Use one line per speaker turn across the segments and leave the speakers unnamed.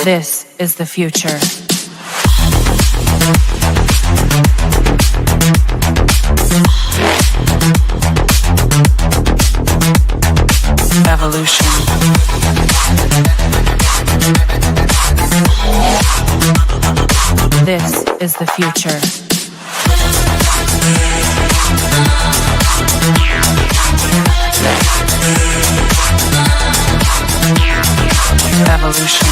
This is the future. Evolution. This is the future. Evolution.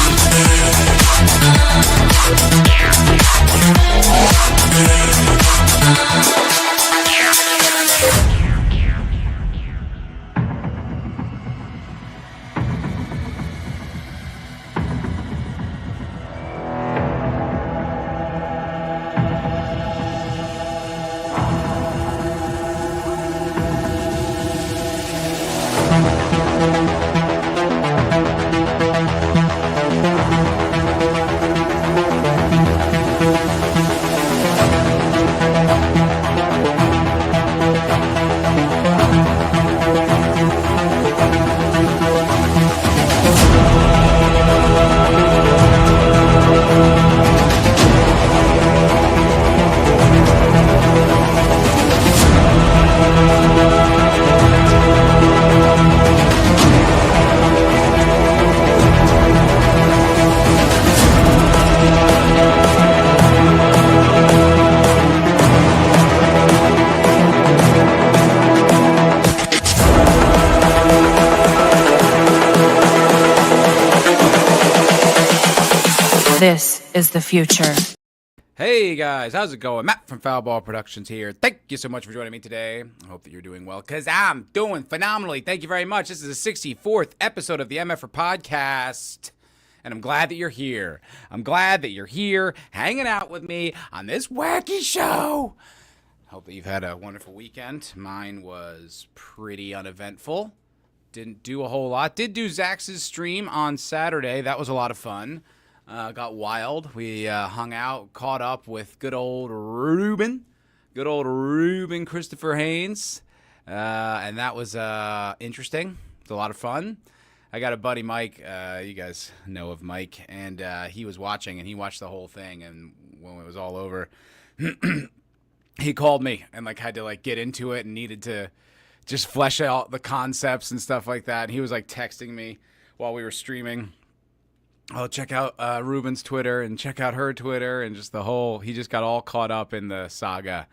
This is the future.
Hey guys, how's it going? Matt from Foulball Productions here. Thank you so much for joining me today. I hope that you're doing well, because I'm doing phenomenally. Thank you very much. This is the 64th episode of the MFer Podcast, and I'm glad that you're here. I'm glad that you're here hanging out with me on this wacky show. Hope that you've had a wonderful weekend. Mine was pretty uneventful. Didn't do a whole lot. Did do Zax's stream on Saturday. That was a lot of fun. Got wild. We hung out, caught up with good old Ruben Christopher Haynes, and that was interesting. It's a lot of fun. I got a buddy, Mike. You guys know of Mike, and he was watching, and he watched the whole thing. And when it was all over, he called me and had to get into it and needed to just flesh out the concepts and stuff like that. And he was texting me while we were streaming. Oh, check out Ruben's Twitter and check out her Twitter and just he just got all caught up in the saga.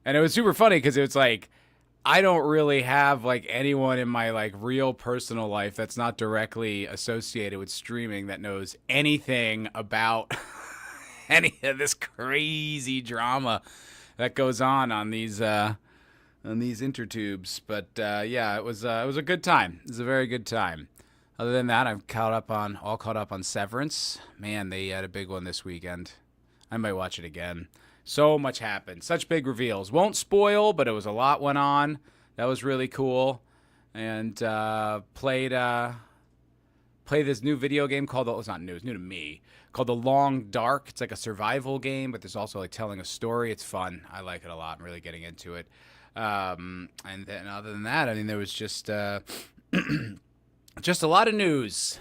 And it was super funny because it's I don't really have anyone in my real personal life that's not directly associated with streaming that knows anything about any of this crazy drama that goes on these intertubes. But yeah, it was a good time. It was a very good time. Other than that, I'm all caught up on Severance. Man, they had a big one this weekend. I might watch it again. So much happened. Such big reveals. Won't spoil, but it was a lot went on. That was really cool. And played this new video game called, it's not new, it's new to me, called The Long Dark. It's a survival game, but there's also telling a story. It's fun. I like it a lot. I'm really getting into it. And then other than that, there was just just a lot of news.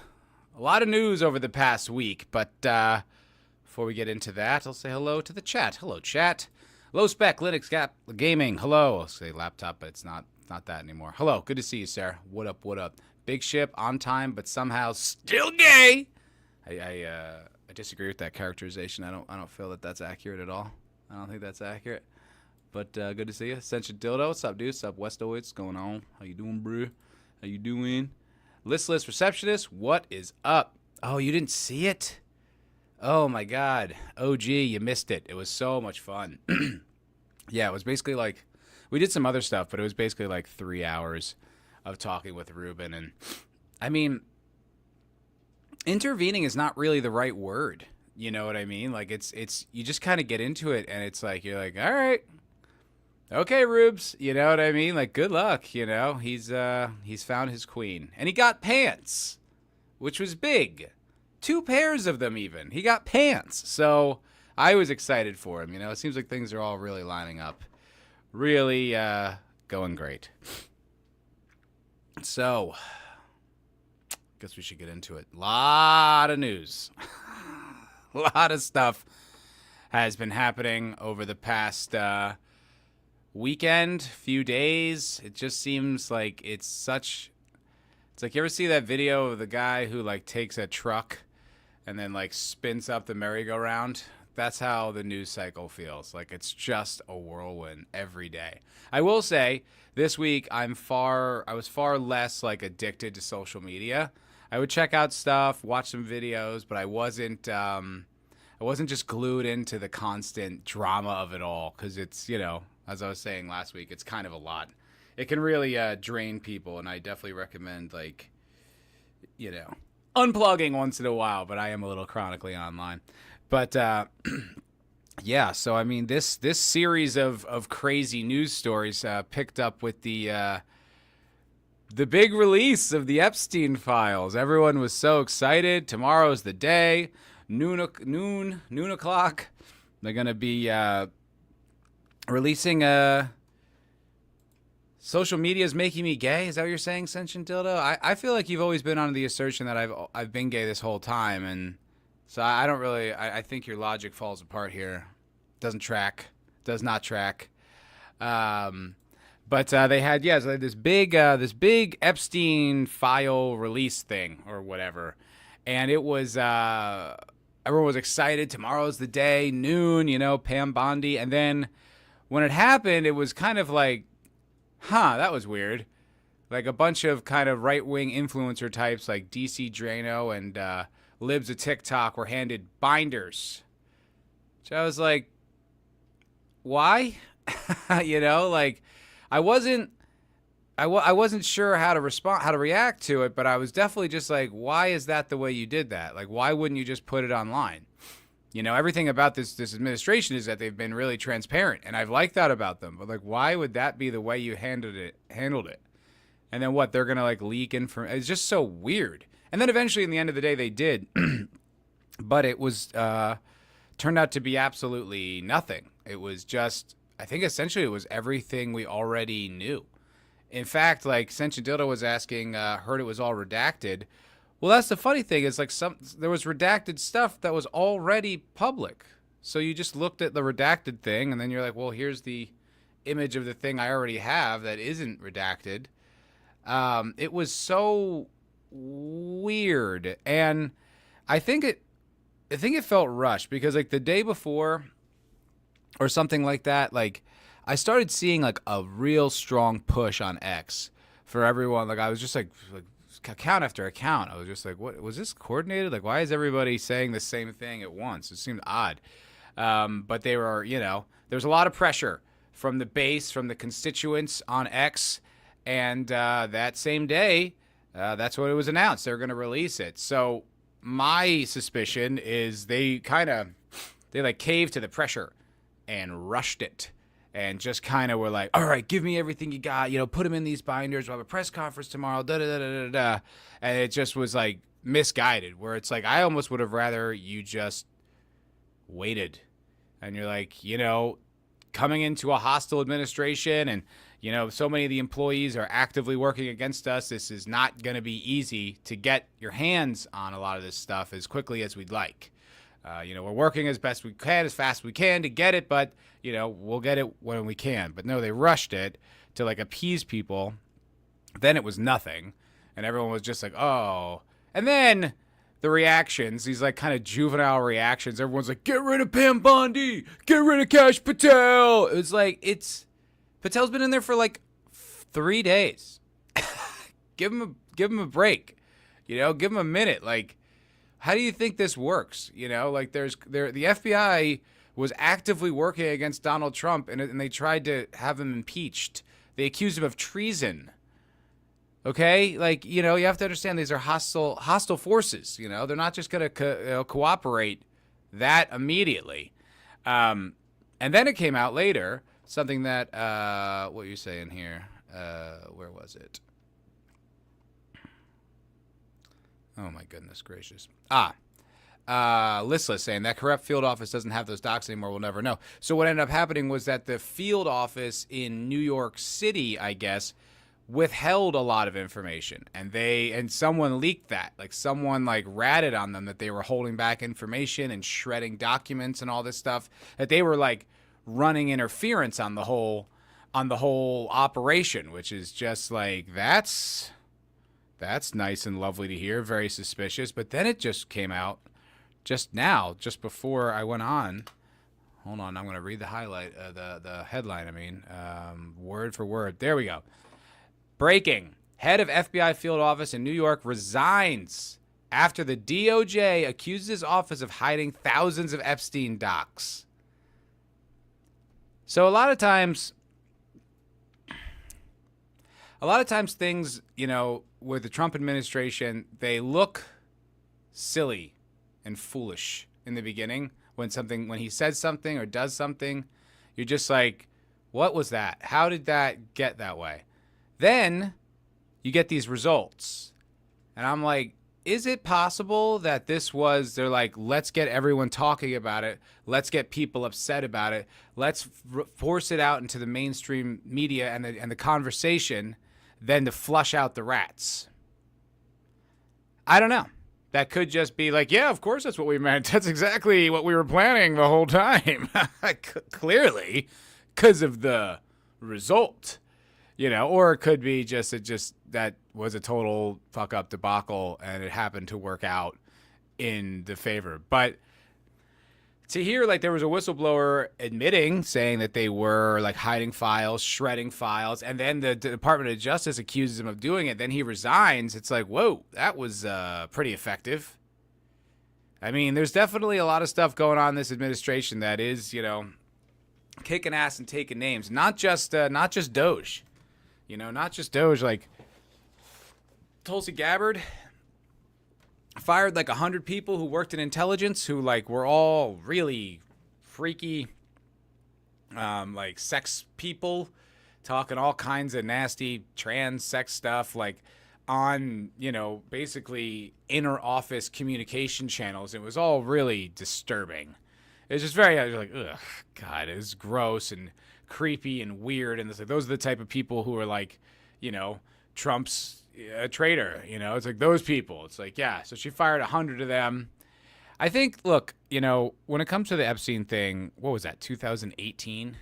A lot of news over the past week. But before we get into that, I'll say hello to the chat. Hello, chat. Low spec, Linux gaming. Hello. I'll say laptop, but it's not that anymore. Hello. Good to see you, Sarah. What up, what up? Big ship, on time, but somehow still gay. I disagree with that characterization. I don't feel that that's accurate at all. I don't think that's accurate. But good to see you. Essential Dildo. What's up, dude? What's up, Westoids? What's going on? How you doing, bro? How you doing? Listless Receptionist, what is up? Oh, you didn't see it? Oh, my God. OG, you missed it. It was so much fun. Yeah, it was basically we did some other stuff, but it was basically 3 hours of talking with Ruben. And, intervening is not really the right word. You know what I mean? Like it's you just kind of get into it and it's like you're like, all right, okay, Rubes. You know what I mean? Like good luck. You know he's found his queen and he got pants, which was big, 2 pairs of them even. He got pants, so I was excited for him. You know, it seems like things are all really lining up, really going great. So, guess we should get into it. Lot of news. A lot of stuff has been happening over the past weekend, few days. It just seems like it's like, you ever see that video of the guy who like takes a truck and then like spins up the merry-go-round? That's how the news cycle feels. Like it's just a whirlwind every day. I will say this week I was far less like addicted to social media. I would check out stuff, watch some videos, but I wasn't just glued into the constant drama of it all because it's, you know, as I was saying last week, it's kind of a lot. It can really drain people, and I definitely recommend, like, you know, unplugging once in a while, but I am a little chronically online. But, yeah, so, I mean, this series of crazy news stories picked up with the big release of the Epstein files. Everyone was so excited. Tomorrow's the day. Noon o'clock. They're going to be releasing social media is making me gay. Is that what you're saying, Sentient Dildo? I feel like you've always been under the assertion that I've been gay this whole time, and so I don't really. I think your logic falls apart here. Doesn't track. Does not track. But they had so this big Epstein file release thing or whatever, and it was everyone was excited. Tomorrow's the day, noon, you know, Pam Bondi, and then when it happened, it was kind of like, that was weird. Like a bunch of kind of right-wing influencer types like DC Drano and Libs of TikTok were handed binders, which I was like, why? You know, like. I wasn't sure how to react to it, but I was definitely just like, why is that the way you did that? Like, why wouldn't you just put it online? You know, everything about this administration is that they've been really transparent, and I've liked that about them. But like, why would that be the way you handled it? And then what? They're gonna like leak information? It's just so weird. And then eventually, in the end of the day, they did, but it was turned out to be absolutely nothing. It was just. I think essentially it was everything we already knew. In fact, like Sentient Dildo was asking, heard it was all redacted. Well, that's the funny thing is like there was redacted stuff that was already public. So you just looked at the redacted thing and then you're like, well, here's the image of the thing I already have that isn't redacted. It was so weird. And I think it felt rushed because like the day before or something like that, like I started seeing like a real strong push on X for everyone. Like I was just like account after account. I was just like, what was this coordinated? Like, why is everybody saying the same thing at once? It seemed odd. But they were, you know, there's a lot of pressure from the base, from the constituents on X. And that same day, that's what it was announced. They're going to release it. So my suspicion is they like caved to the pressure and rushed it and just kind of were like, all right, give me everything you got, you know, put them in these binders. We'll have a press conference tomorrow, da-da-da-da-da-da. And it just was like misguided where it's like, I almost would have rather you just waited. And you're like, you know, coming into a hostile administration and, you know, so many of the employees are actively working against us. This is not going to be easy to get your hands on a lot of this stuff as quickly as we'd like. You know, we're working as best we can, as fast as we can to get it, but, you know, we'll get it when we can. But no, they rushed it to, like, appease people. Then it was nothing. And everyone was just like, oh. And then the reactions, these, like, kind of juvenile reactions. Everyone's like, get rid of Pam Bondi. Get rid of Kash Patel. It was like, Patel's been in there for, like, 3 days. Give him a break. You know, give him a minute. Like, how do you think this works? You know, like the FBI was actively working against Donald Trump and they tried to have him impeached. They accused him of treason. Okay, like, you have to understand these are hostile forces. They're not just going to cooperate that immediately. And then it came out later, something that what you're saying here. Where was it? Oh my goodness gracious. Listless saying that corrupt field office doesn't have those docs anymore. We'll never know. So what ended up happening was that the field office in New York City, I guess, withheld a lot of information, and someone leaked that. Like someone ratted on them that they were holding back information and shredding documents and all this stuff, that they were running interference on the whole operation, which is just that's nice and lovely to hear, very suspicious. But then it just came out just now, just before I went on. Hold on, I'm going to read the headline, word for word. There we go. Breaking. Head of FBI field office in New York resigns after the DOJ accuses his office of hiding thousands of Epstein docs. So a lot of times things, with the Trump administration, they look silly and foolish in the beginning. When he says something or does something, you're just like, what was that? How did that get that way? Then you get these results. And I'm like, is it possible that they're like, let's get everyone talking about it. Let's get people upset about it. Let's force it out into the mainstream media and the conversation, then to flush out the rats. I don't know. That could just be like, yeah, of course that's what we meant. That's exactly what we were planning the whole time. Clearly, because of the result. Or it could be just that was a total fuck up debacle and it happened to work out in the favor. But to hear there was a whistleblower saying that they were hiding files, shredding files, and then the Department of Justice accuses him of doing it, then he resigns. It's like, whoa, that was pretty effective. There's definitely a lot of stuff going on in this administration that is, kicking ass and taking names. Not just Doge. Not just Doge, Tulsi Gabbard fired 100 people who worked in intelligence who were all really freaky, sex people, talking all kinds of nasty trans sex stuff, on, basically inner office communication channels. It was all really disturbing. It was just very, I was like, ugh, God, it was gross and creepy and weird. And it's those are the type of people who are Trump's a traitor, it's those people. It's yeah, so she fired 100 of them. I think, look, when it comes to the Epstein thing, what was that, 2018?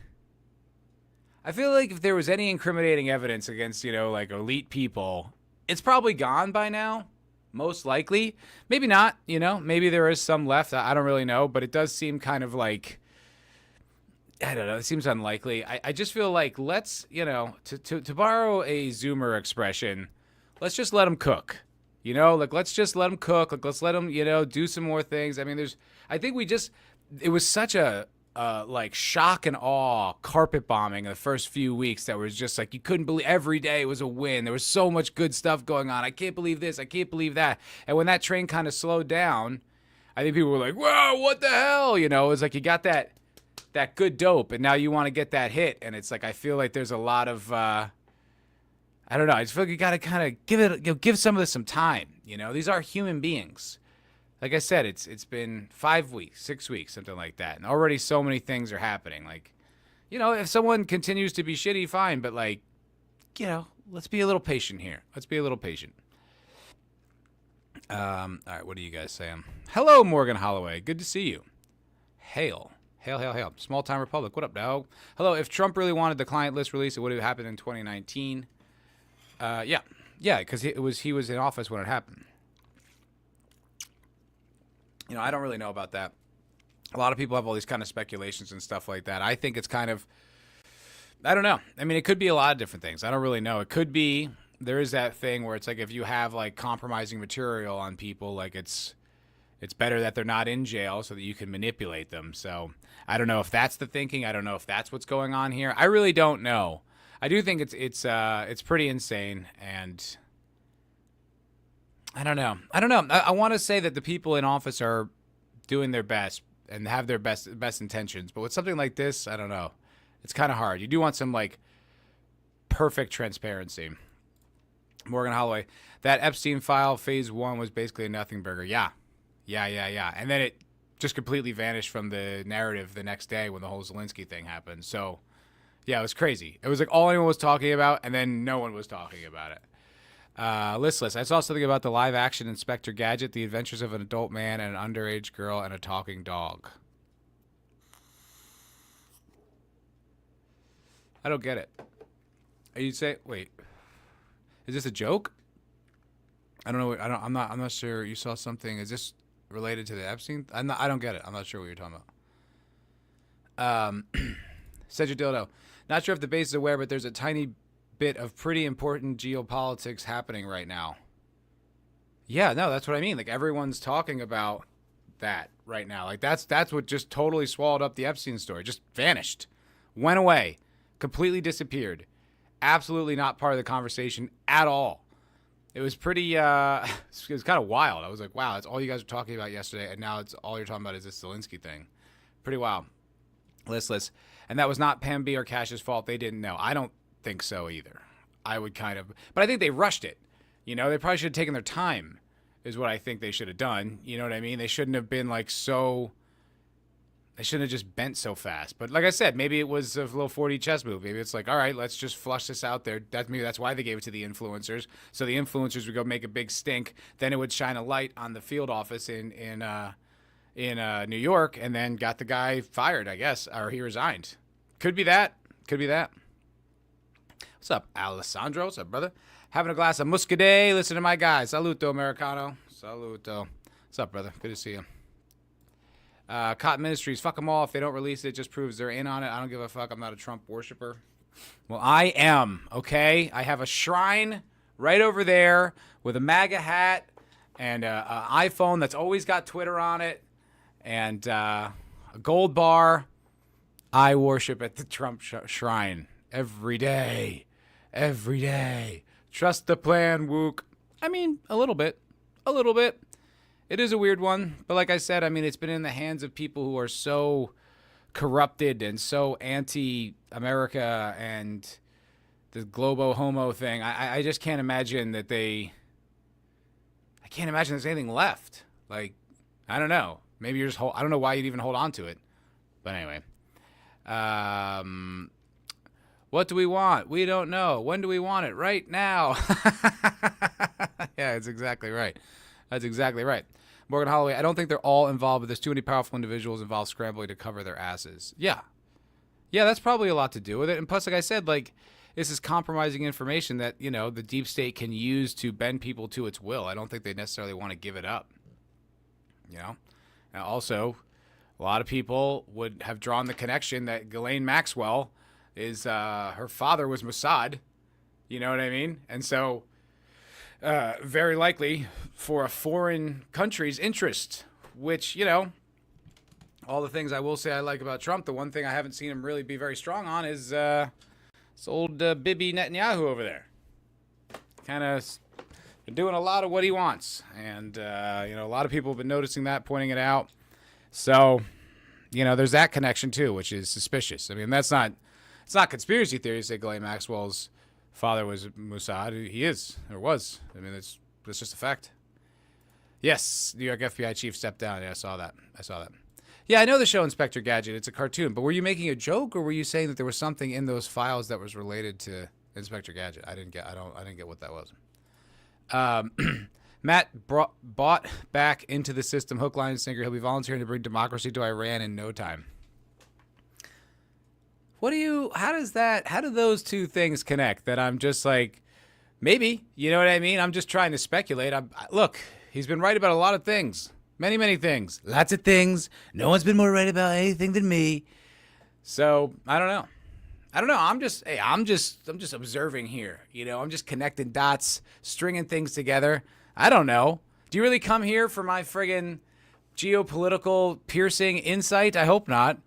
I feel like if there was any incriminating evidence against, elite people, it's probably gone by now, most likely. Maybe not, maybe there is some left. I don't really know, but it does seem kind of I don't know. It seems unlikely. I just feel let's, to borrow a Zoomer expression, let's just let them cook. Let's just let them cook. Let's let them, do some more things. I think it was such a shock and awe carpet bombing in the first few weeks that was just you couldn't believe. Every day was a win. There was so much good stuff going on. I can't believe this. I can't believe that. And when that train kind of slowed down, I think people were like, whoa, what the hell? It was you got that good dope, and now you want to get that hit, and it's I feel there's a lot of I don't know. I just feel you got to kind of give some of this some time. These are human beings. Like I said, it's been 5 weeks, 6 weeks, something like that, and already so many things are happening. If someone continues to be shitty, fine, but let's be a little patient here. Let's be a little patient. All right, what are you guys saying? Hello, Morgan Holloway. Good to see you. Hail. Hail. Small time republic. What up, dog? Hello. If Trump really wanted the client list release, it would have happened in 2019. Yeah, because he was in office when it happened. I don't really know about that. A lot of people have all these kind of speculations and stuff like that. I think it's kind of, I don't know. It could be a lot of different things. I don't really know. It could be, there is that thing where it's if you have compromising material on people, it's better that they're not in jail so that you can manipulate them. So I don't know if that's the thinking. I don't know if that's what's going on here. I really don't know. I do think it's pretty insane, and I don't know. I want to say that the people in office are doing their best and have their best intentions, but with something like this, I don't know. It's kind of hard. You do want some like perfect transparency. Morgan Holloway, that Epstein file phase 1 was basically a nothing burger. Yeah. And then it just completely vanished from the narrative the next day when the whole Zelensky thing happened. So, yeah, it was crazy. It was like all anyone was talking about, and then no one was talking about it. Listless. I saw something about the live-action Inspector Gadget, the adventures of an adult man and an underage girl and a talking dog. I don't get it. You say, wait, is this a joke? I don't know. I'm not sure. You saw something. Is this related to the Epstein? I don't get it. I'm not sure what you're talking about. Cedric Dildo. Not sure if the base is aware, but there's a tiny bit of pretty important geopolitics happening right now. Yeah, no, that's what I mean. Like everyone's talking about that right now. Like that's what just totally swallowed up the Epstein story. Just vanished. Went away. Completely disappeared. Absolutely not part of the conversation at all. It was pretty, it was kind of wild. I was like, wow, that's all you guys were talking about yesterday, and now it's all you're talking about is this Zelensky thing. Pretty wild. Listless. And that was not Pam B or Cash's fault. They didn't know. I don't think so either. I would kind of, but I think they rushed it. You know, they probably should have taken their time, is what I think they should have done. You know what I mean? They shouldn't have been like so, they shouldn't have just bent so fast. But like I said, maybe it was a little 4D chess move. Maybe it's like, all right, let's just flush this out there. Maybe that's why they gave it to the influencers. So the influencers would go make a big stink. Then it would shine a light on the field office in New York, and then got the guy fired, I guess, or he resigned. Could be that. Could be that. What's up, Alessandro? What's up, brother? Having a glass of Muscadet. Listen to my guy. Saluto, Americano. Saluto. What's up, brother? Good to see you. Cotton Ministries, fuck them all. If they don't release it, just proves they're in on it. I don't give a fuck. I'm not a Trump worshiper. Well, I am, okay? I have a shrine right over there with a MAGA hat and an iPhone that's always got Twitter on it and a gold bar. I worship at the Trump shrine every day. Every day. Trust the plan, Wook. I mean, a little bit. A little bit. It is a weird one, but like I said, I mean, it's been in the hands of people who are so corrupted and so anti-America and the globo homo thing. I just can't imagine that I can't imagine there's anything left. Like, I don't know. Maybe you're just, I don't know why you'd even hold on to it. But anyway. What do we want? We don't know. When do we want it? Right now. Yeah, that's exactly right. That's exactly right. Morgan Holloway, I don't think they're all involved, but there's too many powerful individuals involved scrambling to cover their asses. Yeah. Yeah, that's probably a lot to do with it. And plus, like I said, like, this is compromising information that, you know, the deep state can use to bend people to its will. I don't think they necessarily want to give it up. You know? And also, a lot of people would have drawn the connection that Ghislaine Maxwell is, her father was Mossad. You know what I mean? And so, very likely for a foreign country's interest, which, you know, all the things I will say I like about Trump, the one thing I haven't seen him really be very strong on is this old Bibi Netanyahu over there. Kind of been doing a lot of what he wants. And, you know, a lot of people have been noticing that, pointing it out. So, you know, therethat's that connection too, which is suspicious. I mean, it's not conspiracy theory to say Ghislaine Maxwell's father was Mossad. He is, or was. I mean, that's just a fact. Yes, New York FBI chief stepped down. Yeah, I saw that. Yeah, I know the show Inspector Gadget. It's a cartoon. But were you making a joke, or were you saying that there was something in those files that was related to Inspector Gadget? I didn't get what that was. Matt bought back into the system, hook, line, and sinker. He'll be volunteering to bring democracy to Iran in no time. How do those two things connect? That I'm just like, maybe, you know what I mean? I'm just trying to speculate. Look, he's been right about a lot of things. Many, many things. Lots of things. No one's been more right about anything than me. So, I don't know. I'm just observing here. You know, I'm just connecting dots, stringing things together. I don't know. Do you really come here for my friggin' geopolitical piercing insight? I hope not.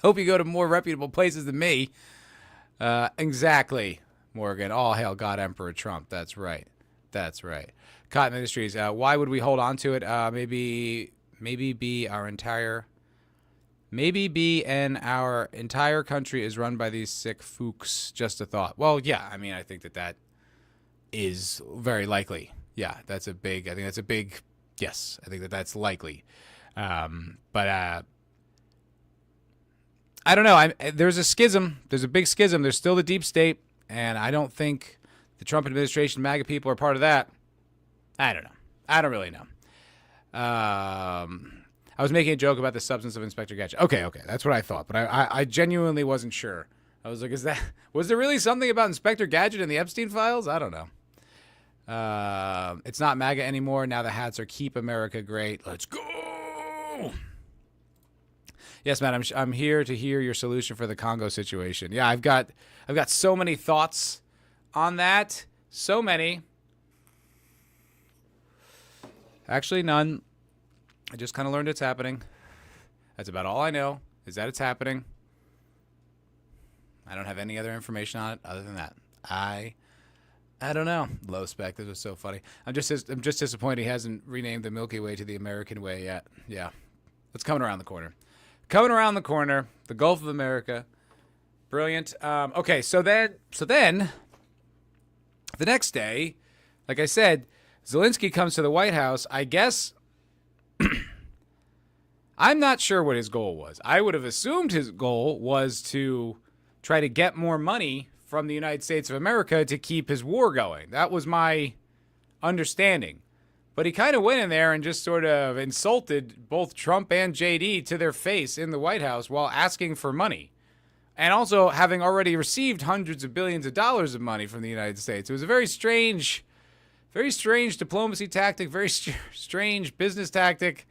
Hope you go to more reputable places than me. Exactly, Morgan. All hail God Emperor Trump. That's right. Cotton Industries. Why would we hold on to it? Maybe our entire country is run by these sick fooks. Just a thought. Well, yeah. I mean, I think that is very likely. Yeah, I think that's a big. Yes, I think that's likely. But I don't know. There's a schism. There's a big schism. There's still the deep state, and I don't think the Trump administration, MAGA people, are part of that. I don't know. I don't really know. I was making a joke about the substance of Inspector Gadget. Okay, that's what I thought, but I genuinely wasn't sure. I was like, was there really something about Inspector Gadget in the Epstein files? I don't know. It's not MAGA anymore. Now the hats are Keep America Great. Let's go. Yes, man, I'm here to hear your solution for the Congo situation. Yeah, I've got so many thoughts on that. So many. Actually, none. I just kind of learned it's happening. That's about all I know, is that it's happening. I don't have any other information on it other than that. I don't know. Low spec. This was so funny. I'm just disappointed he hasn't renamed the Milky Way to the American Way yet. Yeah. It's coming around the corner. The Gulf of America. Brilliant. Okay, so then the next day, like I said, Zelensky comes to the White House. I guess I'm not sure what his goal was. I would have assumed his goal was to try to get more money from the United States of America to keep his war going. That was my understanding. But he kind of went in there and just sort of insulted both Trump and JD to their face in the White House while asking for money. And also having already received hundreds of billions of dollars of money from the United States. It was a very strange diplomacy tactic, very strange business tactic.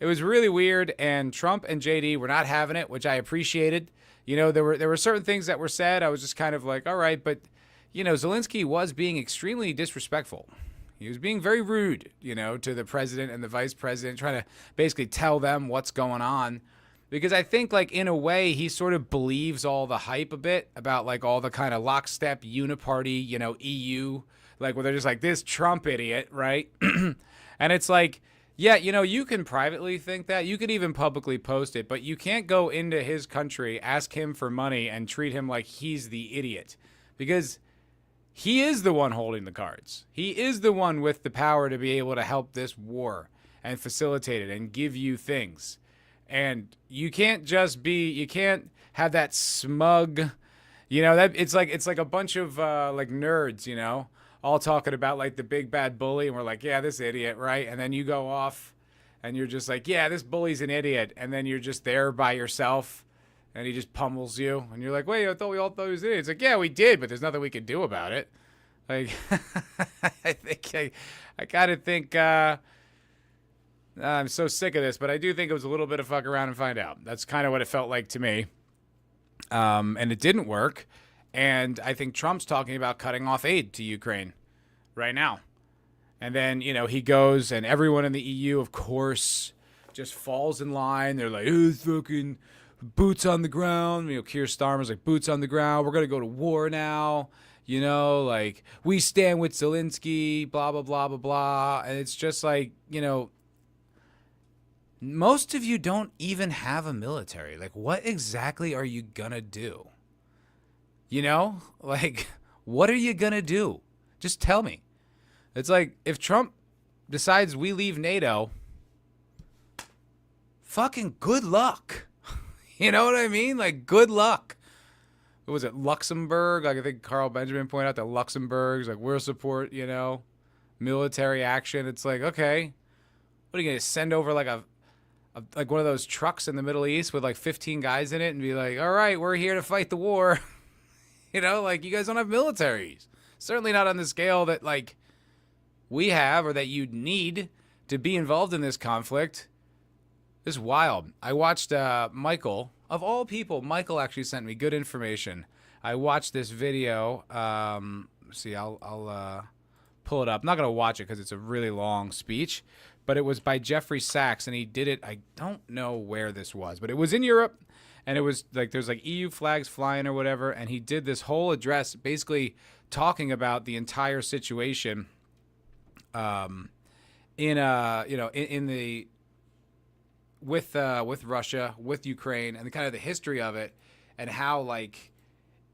It was really weird, and Trump and JD were not having it, which I appreciated. You know, there were certain things that were said. I was just kind of like, all right, but, you know, Zelensky was being extremely disrespectful. He was being very rude, you know, to the president and the vice president, trying to basically tell them what's going on. Because I think, like, in a way, he sort of believes all the hype a bit about, like, all the kind of lockstep uniparty, you know, EU, like, where they're just like, this Trump idiot, right? And it's like, yeah, you know, you can privately think that. You could even publicly post it, but you can't go into his country, ask him for money, and treat him like he's the idiot. Because he is the one holding the cards. He is the one with the power to be able to help this war and facilitate it and give you things. And you can't have that smug, you know, that it's like a bunch of like nerds, you know, all talking about like the big bad bully, and we're like, yeah, this idiot, right? And then you go off and you're just like, yeah, this bully's an idiot, and then you're just there by yourself and he just pummels you, and you're like, wait, I thought we all thought he was an idiot. It's like, yeah, we did, but there's nothing we could do about it. Like, I kind of think I'm so sick of this, but I do think it was a little bit of fuck around and find out. That's kind of what it felt like to me. And it didn't work. And I think Trump's talking about cutting off aid to Ukraine right now. And then, you know, he goes, and everyone in the EU, of course, just falls in line. They're like, oh, fucking boots on the ground. You know, Keir Starmer's like, boots on the ground. We're going to go to war now. You know, like, we stand with Zelensky, blah, blah, blah, blah, blah. And it's just like, you know, most of you don't even have a military. Like, what exactly are you going to do? You know, like, what are you going to do? Just tell me. It's like, if Trump decides we leave NATO, fucking good luck. You know what I mean? Like, good luck. What was it, Luxembourg? Like, I think Carl Benjamin pointed out that Luxembourg's like, we'll support, you know, military action. It's like, okay, what are you going to send over like like one of those trucks in the Middle East with like 15 guys in it and be like, all right, we're here to fight the war. You know, like, you guys don't have militaries. Certainly not on the scale that, like, we have or that you'd need to be involved in this conflict. This is wild. I watched Michael, of all people, Michael actually sent me good information. I watched this video. See, I'll pull it up. I'm not going to watch it because it's a really long speech, but it was by Jeffrey Sachs, and he did it. I don't know where this was, but it was in Europe, and it was like, there's like EU flags flying or whatever, and he did this whole address basically talking about the entire situation in the with Russia, with Ukraine, and the kind of the history of it, and how like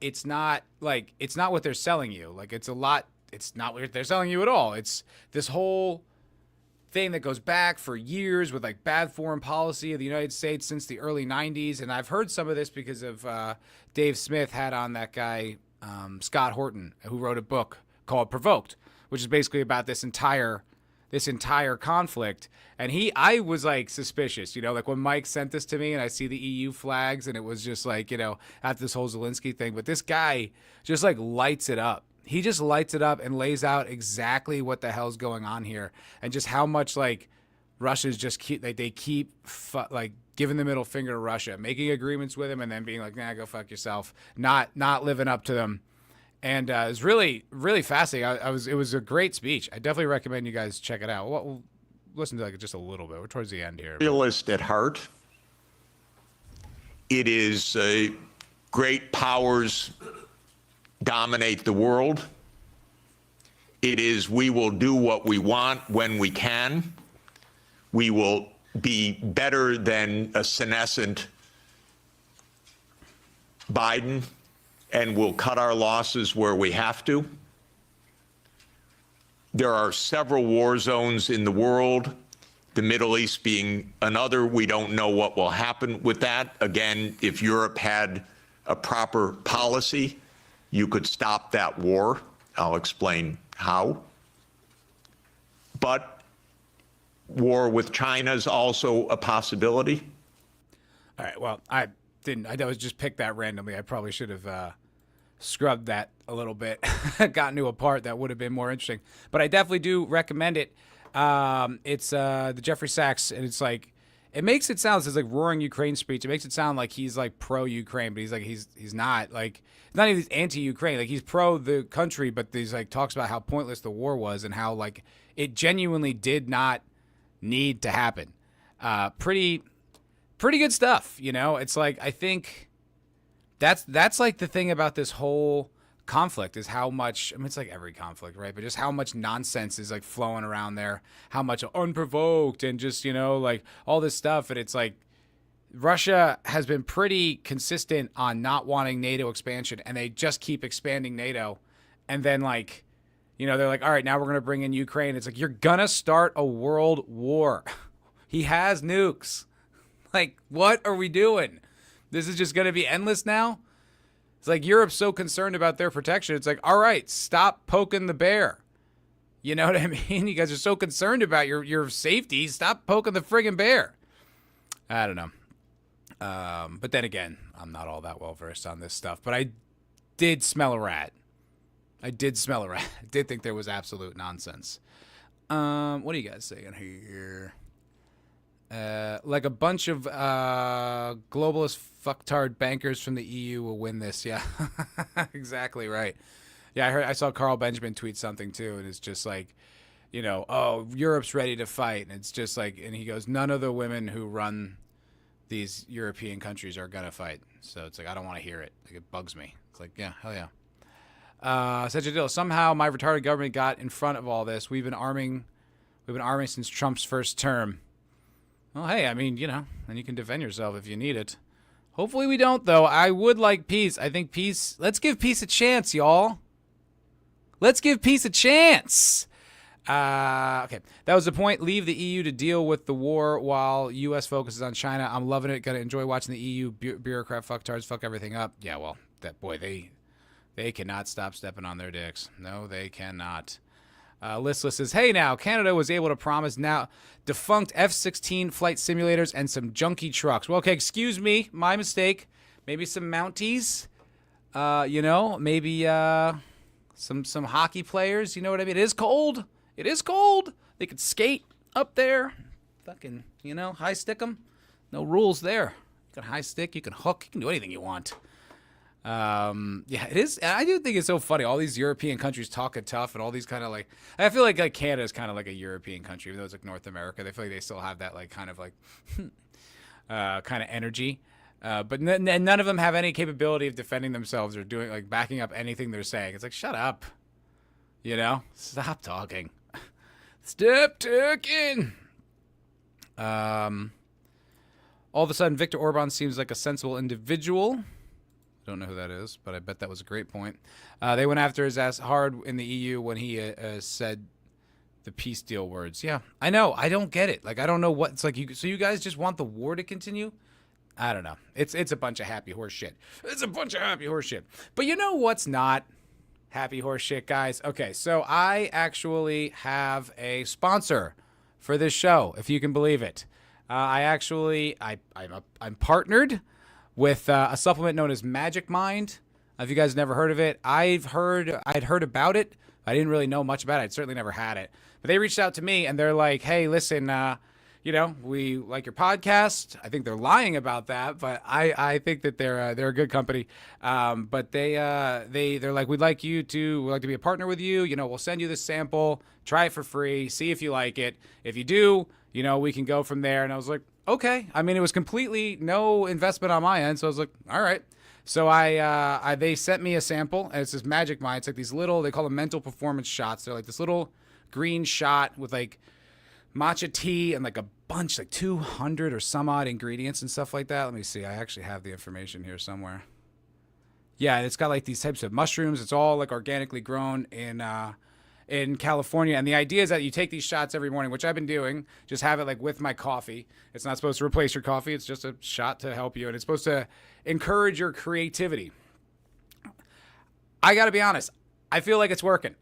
it's not what they're selling you. Like it's not what they're selling you at all. It's this whole thing that goes back for years with like bad foreign policy of the United States since the early 90s. And I've heard some of this because of Dave Smith had on that guy, Scott Horton, who wrote a book called Provoked, which is basically about this entire conflict. And I was like suspicious, like when Mike sent this to me and I see the EU flags and it was just like, at this whole Zelensky thing, but this guy just like lights it up. He just lights it up and lays out exactly what the hell's going on here, and just how much like Russia's just keep giving the middle finger to Russia, making agreements with him, and then being like, "Nah, go fuck yourself," not living up to them. And it was really, really fascinating. It was a great speech. I definitely recommend you guys check it out. We'll listen to like just a little bit. We're towards the end here.
Realist at heart. It is great powers dominate the world. It is we will do what we want when we can. We will be better than a senescent Biden, and we'll cut our losses where we have to. There are several war zones in the world, the Middle East being another. We don't know what will happen with that. Again, if Europe had a proper policy, you could stop that war. I'll explain how. But war with China is also a possibility.
All right. Well, I was just picked that randomly. I probably should have scrubbed that a little bit, gotten to a part that would have been more interesting. But I definitely do recommend it. It's the Jeffrey Sachs, and it's like, it makes it sound, it's like roaring Ukraine speech. It makes it sound like he's like pro-Ukraine, but he's like, he's not. Like, not even anti-Ukraine. Like, he's pro the country, but he's like talks about how pointless the war was and how like it genuinely did not need to happen. Pretty good stuff. It's like, I think that's like the thing about this whole conflict is how much, I mean, it's like every conflict, right? But just how much nonsense is like flowing around there, how much unprovoked and just, like all this stuff. And it's like Russia has been pretty consistent on not wanting NATO expansion, and they just keep expanding NATO. And then like, they're like, all right, now we're going to bring in Ukraine. It's like, you're going to start a world war. He has nukes. Like, what are we doing? This is just going to be endless now? It's like Europe's so concerned about their protection. It's like, all right, stop poking the bear. You know what I mean? You guys are so concerned about your safety. Stop poking the friggin' bear. I don't know. But then again, I'm not all that well versed on this stuff. But I did smell a rat. I did think there was absolute nonsense. What are you guys saying here? Like a bunch of globalist fucktard bankers from the EU will win this. Yeah, exactly right. Yeah, I saw Carl Benjamin tweet something too, and it's just like, oh, Europe's ready to fight, and it's just like, and he goes, none of the women who run these European countries are gonna fight. So it's like, I don't want to hear it. Like, it bugs me. It's like, yeah, hell yeah. Such a deal. Somehow my retarded government got in front of all this. We've been arming since Trump's first term. Well, hey, I mean, and you can defend yourself if you need it. Hopefully we don't, though. I would like peace. I think peace. Let's give peace a chance, y'all. Let's give peace a chance. Okay, that was the point. Leave the EU to deal with the war while U.S. focuses on China. I'm loving it. Gonna enjoy watching the EU bureaucrat fucktards fuck everything up. Yeah, well, they cannot stop stepping on their dicks. No, they cannot. Listless says, hey, now, Canada was able to promise now defunct F-16 flight simulators and some junky trucks. Well, okay, excuse me, my mistake. Maybe some Mounties, maybe some hockey players, you know what I mean? It is cold. They could skate up there. Fucking, high stick them. No rules there. You can high stick, you can hook, you can do anything you want. Yeah, it is. I do think it's so funny. All these European countries talking tough and all these kind of like, I feel like Canada is kind of like a European country, even though it's like North America. They feel like they still have that like kind of like, kind of energy. But none of them have any capability of defending themselves or doing like backing up anything they're saying. It's like, shut up, stop talking. Stop talking. All of a sudden, Viktor Orban seems like a sensible individual. Don't know who that is, but I bet that was a great point. They went after his ass hard in the EU when he said the peace deal words. Yeah, I know. I don't get it. Like, I don't know what it's like. So you guys just want the war to continue? I don't know. It's a bunch of happy horse shit. It's a bunch of happy horse shit. But you know what's not happy horse shit, guys? Okay, so I actually have a sponsor for this show, if you can believe it. I'm partnered with a supplement known as Magic Mind. If you guys never heard of it, I'd heard about it. I didn't really know much about it. I'd certainly never had it. But they reached out to me and they're like, "Hey, listen, we like your podcast." I think they're lying about that, but I think that they're a good company. But they're like, we'd like to be a partner with you. We'll send you this sample, try it for free, see if you like it. If you do, we can go from there. And I was like, okay. I mean, it was completely no investment on my end, so I was like, all right. So they sent me a sample, and it's this Magic Mind. It's like these little, they call them mental performance shots. They're like this little green shot with like matcha tea and like a bunch, like 200 or some odd ingredients and stuff like that. Let me see. I actually have the information here somewhere. Yeah, it's got like these types of mushrooms. It's all like organically grown in California. And the idea is that you take these shots every morning, which I've been doing. Just have it like with my coffee. It's not supposed to replace your coffee. It's just a shot to help you. And it's supposed to encourage your creativity. I got to be honest. I feel like it's working.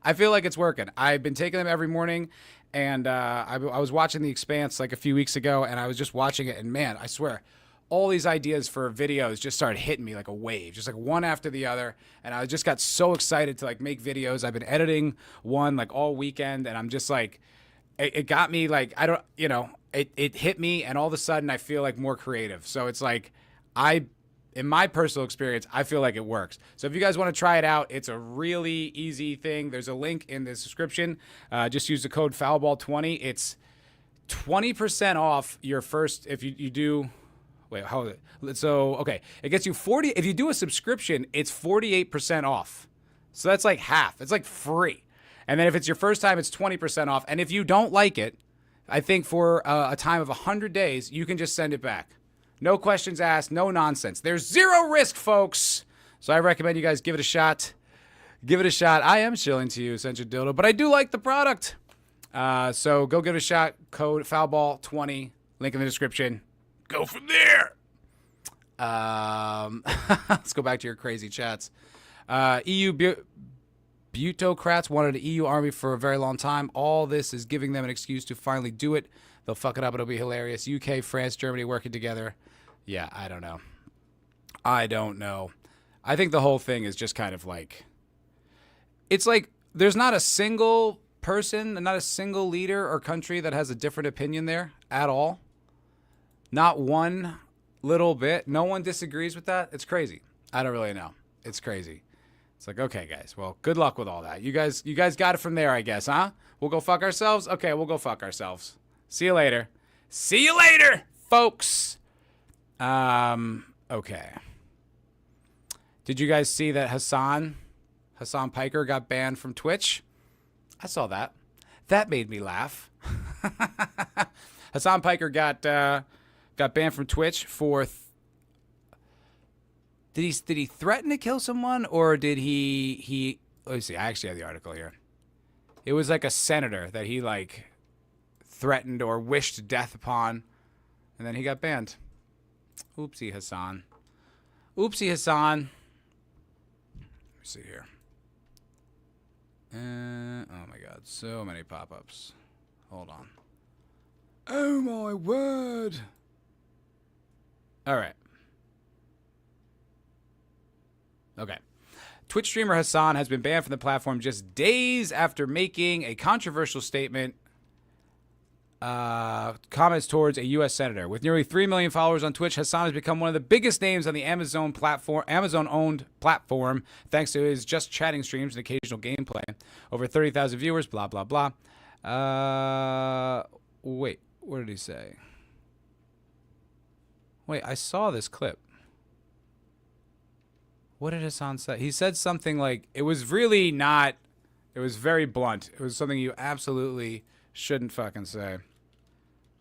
I feel like it's working. I've been taking them every morning, and I was watching The Expanse like a few weeks ago, and I was just watching it, and man, I swear, all these ideas for videos just started hitting me like a wave, just like one after the other, and I just got so excited to like make videos. I've been editing one like all weekend, and I'm just like, it got me like, it hit me, and all of a sudden I feel like more creative. So it's like, in my personal experience, I feel like it works. So if you guys want to try it out, it's a really easy thing. There's a link in the description. Just use the code Foulball20. It's 20% off your first, if you do, wait, how is it? So, okay, it gets you 40, if you do a subscription, it's 48% off. So that's like half. It's like free. And then if it's your first time, it's 20% off. And if you don't like it, I think for a time of 100 days, you can just send it back. No questions asked, no nonsense. There's zero risk, folks. So I recommend you guys give it a shot. Give it a shot. I am shilling to you, Essential Dildo, but I do like the product. So go give it a shot. Code Foulball20. Link in the description. Go from there. Let's go back to your crazy chats. EU Butocrats wanted an EU army for a very long time. All this is giving them an excuse to finally do it. They'll fuck it up. It'll be hilarious. UK, France, Germany working together. Yeah, I don't know. I think the whole thing is just kind of like, it's like there's not a single person, not a single leader or country that has a different opinion there at all. Not one little bit. No one disagrees with that. It's crazy. I don't really know. It's crazy. It's like, okay, guys. Well, good luck with all that. You guys got it from there, I guess, huh? We'll go fuck ourselves? Okay, we'll go fuck ourselves. See you later. See you later, folks. Okay. Did you guys see that Hassan Piker got banned from Twitch? I saw that. That made me laugh. Hassan Piker got banned from Twitch for did he threaten to kill someone, or did he let me see, I actually have the article here. It was like a senator that he like threatened or wished death upon, and then he got banned. Oopsie Hassan. Oopsie Hassan. Let me see here. Oh my god, so many pop-ups. Hold on. Oh my word. All right. Okay. Twitch streamer Hassan has been banned from the platform just days after making a controversial statement, comments towards a U.S. senator. With nearly 3 million followers on Twitch, Hassan has become one of the biggest names on the Amazon-owned platform, thanks to his just chatting streams and occasional gameplay. Over 30,000 viewers, blah, blah, blah. Wait, what did he say? Wait, I saw this clip. What did Hassan say? He said something like, it was really not It was very blunt. It was something you absolutely shouldn't fucking say.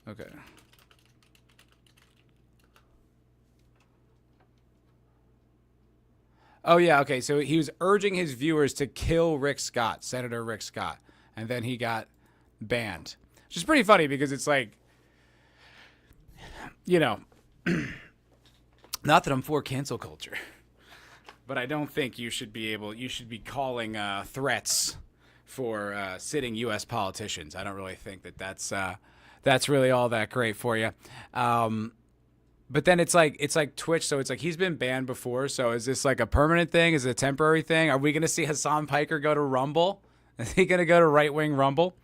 Okay. Oh, yeah, okay. So he was urging his viewers to kill Rick Scott, Senator Rick Scott. And then he got banned. Which is pretty funny because it's like, you know, not that I'm for cancel culture, but I don't think you should be calling threats for sitting U.S. politicians. I don't really think that that's really all that great for you. But then it's like Twitch, so it's like he's been banned before. So is this like a permanent thing? Is it a temporary thing? Are we going to see Hassan Piker go to Rumble? Is he going to go to right wing Rumble?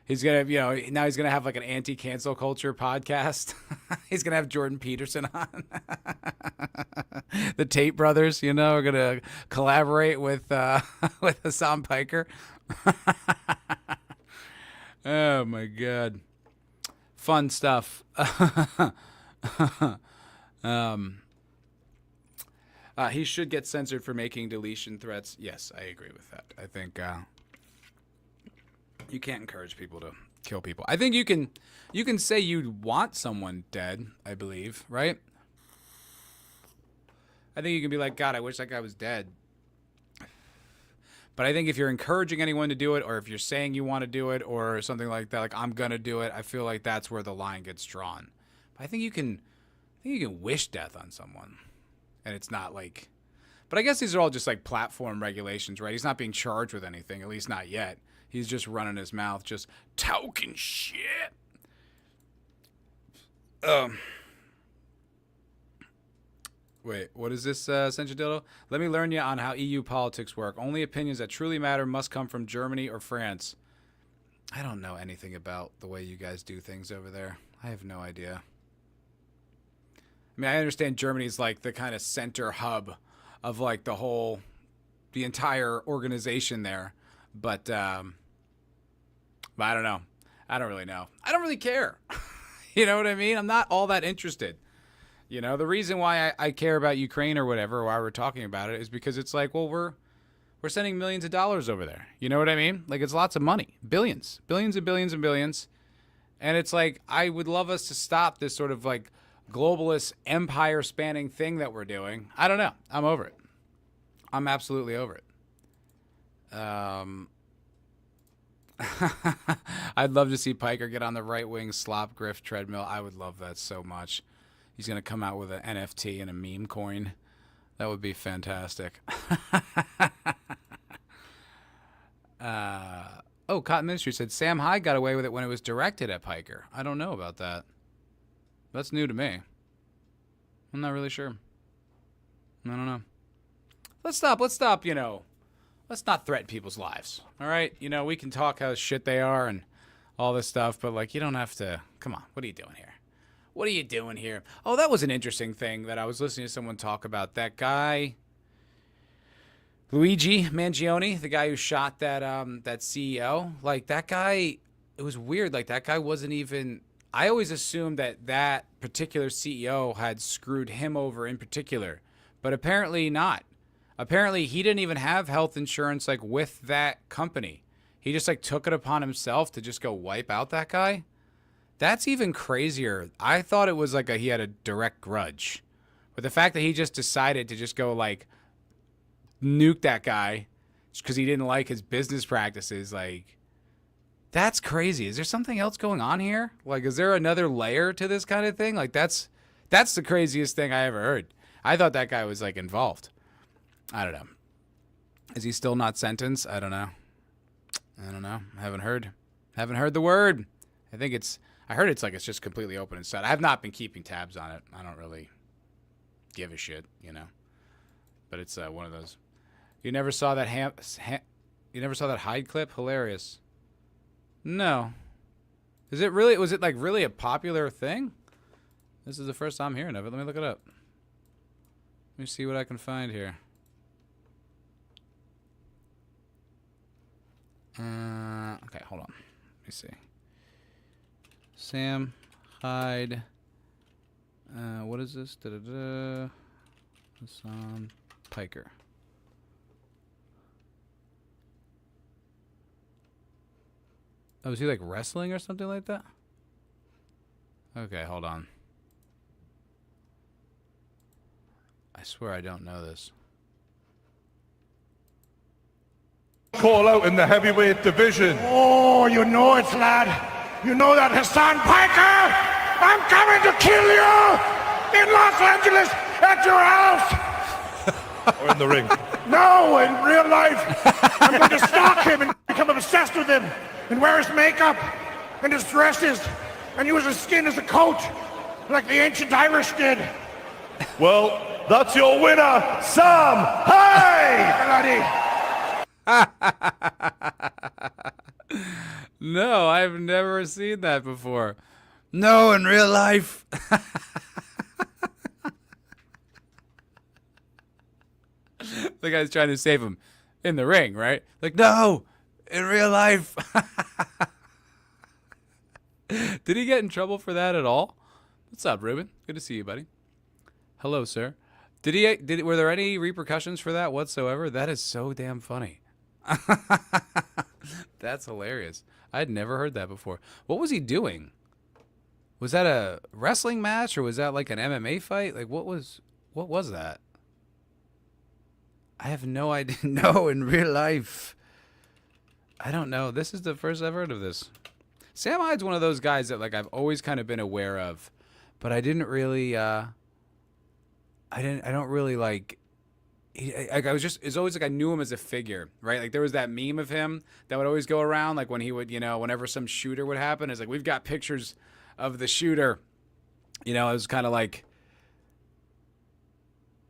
He's gonna, now he's gonna have like an anti-cancel culture podcast. He's gonna have Jordan Peterson on. The Tate brothers, are gonna collaborate with with Hassan Piker. Oh my god, fun stuff. He should get censored for making deletion threats. Yes, I agree with that. I think you can't encourage people to kill people. I think you can say you want someone dead, I believe, right? I think you can be like, God, I wish that guy was dead. But I think if you're encouraging anyone to do it, or if you're saying you want to do it, or something like that, like I'm gonna do it, I feel like that's where the line gets drawn. But I think you can wish death on someone, and it's not like. But I guess these are all just like platform regulations, right? He's not being charged with anything, at least not yet. He's just running his mouth, just talking shit. Wait, what is this, Senchadillo? Let me learn you on how EU politics work. Only opinions that truly matter must come from Germany or France. I don't know anything about the way you guys do things over there. I have no idea. I mean, I understand Germany's like the kind of center hub of like the entire organization there. But I don't know. I don't really know. I don't really care. You know what I mean? I'm not all that interested. The reason why I care about Ukraine or whatever, why we're talking about it, is because it's like, well, we're sending millions of dollars over there. You know what I mean? Like, it's lots of money. Billions and billions and billions. And it's like, I would love us to stop this sort of like globalist empire spanning thing that we're doing. I don't know. I'm over it. I'm absolutely over it. I'd love to see Piker get on the right-wing slop grift treadmill. I would love that so much. He's going to come out with an NFT and a meme coin. That would be fantastic. Cotton Ministry said Sam Hyde got away with it when it was directed at Piker. I don't know about that. That's new to me. I'm not really sure. I don't know. Let's stop, let's not threaten people's lives, all right? We can talk how shit they are and all this stuff, but, like, you don't have to. Come on, what are you doing here? What are you doing here? Oh, that was an interesting thing that I was listening to someone talk about. That guy, Luigi Mangione, the guy who shot that CEO, like, that guy, it was weird. Like, that guy wasn't even. I always assumed that particular CEO had screwed him over in particular, but apparently not. Apparently, he didn't even have health insurance, like, with that company. He just, like, took it upon himself to just go wipe out that guy. That's even crazier. I thought it was like he had a direct grudge. But the fact that he just decided to just go, like, nuke that guy just because he didn't like his business practices, like, that's crazy. Is there something else going on here? Like, is there another layer to this kind of thing? Like, that's the craziest thing I ever heard. I thought that guy was, like, involved. I don't know. Is he still not sentenced? I don't know. I haven't heard the word. I heard it's like it's just completely open and set. I have not been keeping tabs on it. I don't really give a shit, But it's one of those. You never saw that you never saw that Hyde clip? Hilarious. No. Was it like really a popular thing? This is the first time hearing of it. Let me look it up. Let me see what I can find here. Okay, hold on. Let me see. Sam Hyde. What is this? Hassan Piker. Oh, is he like wrestling or something like that? Okay, hold on. I swear I don't know this.
Call out in the heavyweight division.
Oh, you know it, lad. You know that, Hassan Piker. I'm coming to kill you in Los Angeles at your house.
Or in the ring.
No, in real life. I'm going to stalk him and become obsessed with him and wear his makeup and his dresses and use his skin as a coat like the ancient Irish did.
Well, that's your winner, Sam Hyde!
Bloody.
No, I've never seen that before. No, in real life. The guy's trying to save him in the ring, right? Like, no, in real life. Did he get in trouble for that at all? What's up, Ruben? Good to see you, buddy. Hello, sir. Were there any repercussions for that whatsoever? That is so damn funny. That's hilarious. I'd never heard that before. What was he doing? Was that a wrestling match or was that like an MMA fight? Like what was that? I have no idea. No, in real life. I don't know. This is the first I've heard of this. Sam Hyde's one of those guys that like I've always kind of been aware of, but I didn't really I don't really like it's always like I knew him as a figure, right? Like there was that meme of him that would always go around, like when he would, whenever some shooter would happen, it's like we've got pictures of the shooter. It was kind of like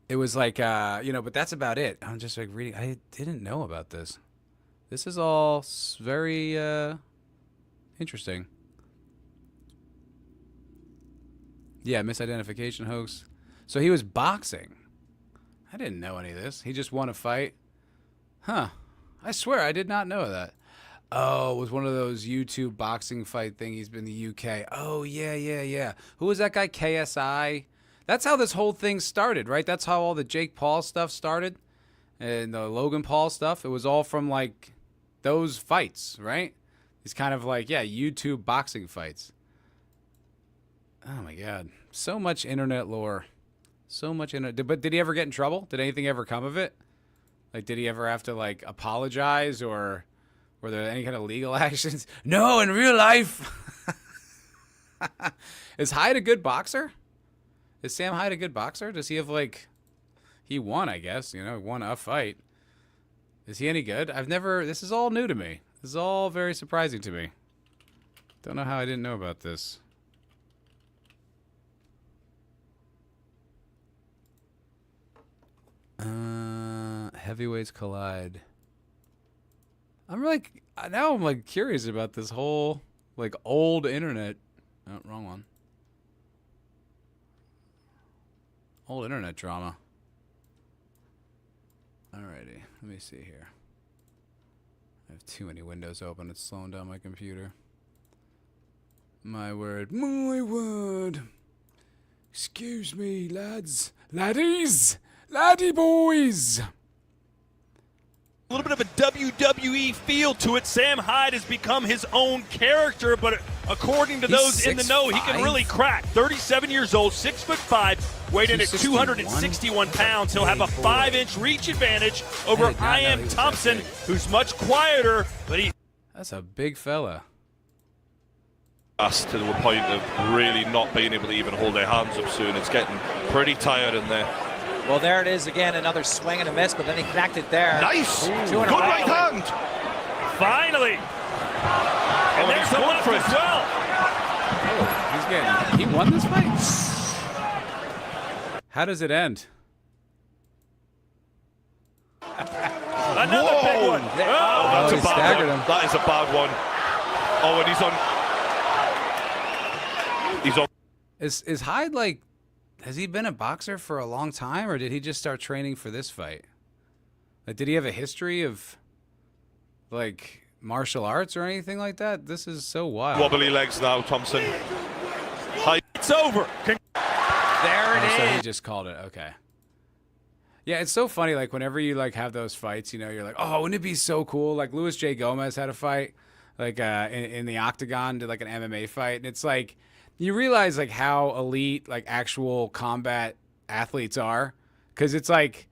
it was like but that's about it. I'm just like reading. I didn't know about this. This is all very interesting. Yeah, misidentification hoax. So he was boxing. I didn't know any of this. He just won a fight. Huh. I swear I did not know that. Oh, it was one of those YouTube boxing fight thing. He's been in the UK. Oh, yeah. Who was that guy? KSI? That's how this whole thing started, right? That's how all the Jake Paul stuff started. And the Logan Paul stuff. It was all from, like, those fights, right? These kind of, like, YouTube boxing fights. Oh, my God. So much internet lore. So much internet. But did he ever get in trouble? Did anything ever come of it? Like, did he ever have to, like, apologize? Or were there any kind of legal actions? No, in real life. Is Hyde a good boxer? Is Sam Hyde a good boxer? Does he have, like... He won, I guess. He won a fight. Is he any good? This is all new to me. This is all very surprising to me. Don't know how I didn't know about this. Heavyweights collide. I'm like curious about this whole like old internet. Oh, wrong one. Old internet drama. Alrighty, let me see here. I have too many windows open. It's slowing down my computer. My word. My word. Excuse me, lads. Laddies. Laddie boys.
A little bit of a WWE feel to it. Sam Hyde has become his own character, but according to those in the know, he can really crack. 37 years old, 6'5", weighed in at 261 pounds. He'll have a 5-inch reach advantage over I.M. Thompson, who's much quieter, but
That's a big fella.
Us to the point of really not being able to even hold their hands up soon. It's getting pretty tired in there.
Well, there it is again, another swing and a miss, but then he connected there.
Nice!
Good
right hand!
finally! And there's the left as well.
Oh, he won this fight? How does it end?
Another big one.
That's
he
a bad
staggered
one.
him.
That is a bad one. Oh, and he's on.
Is Hyde like? Has he been a boxer for a long time, or did he just start training for this fight? Like, did he have a history of like martial arts or anything like that? This is so wild.
Wobbly legs now, Thompson. Hyde.
It's over.
There it
So
is.
he just called it. Okay. Yeah, it's so funny. Like whenever you like have those fights, you're like, oh, wouldn't it be so cool? Like Luis J. Gomez had a fight like in the octagon, did like an MMA fight, and it's like you realize like how elite like actual combat athletes are, because it's like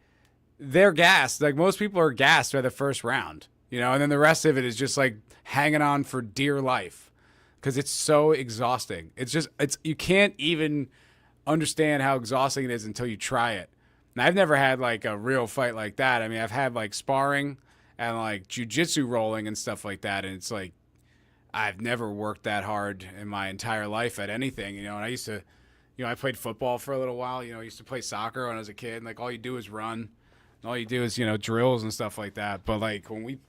they're gassed. Like most people are gassed by the first round, you know, and then the rest of it is just like hanging on for dear life because it's so exhausting. It's you can't even understand how exhausting it is until you try it. And I've never had like a real fight like that. I mean, I've had like sparring and like jujitsu rolling and stuff like that, and it's like I've never worked that hard in my entire life at anything, you know. And I used to, you know, I played football for a little while. You know, I used to play soccer when I was a kid, and like all you do is run. All you do is, you know, drills and stuff like that. But like when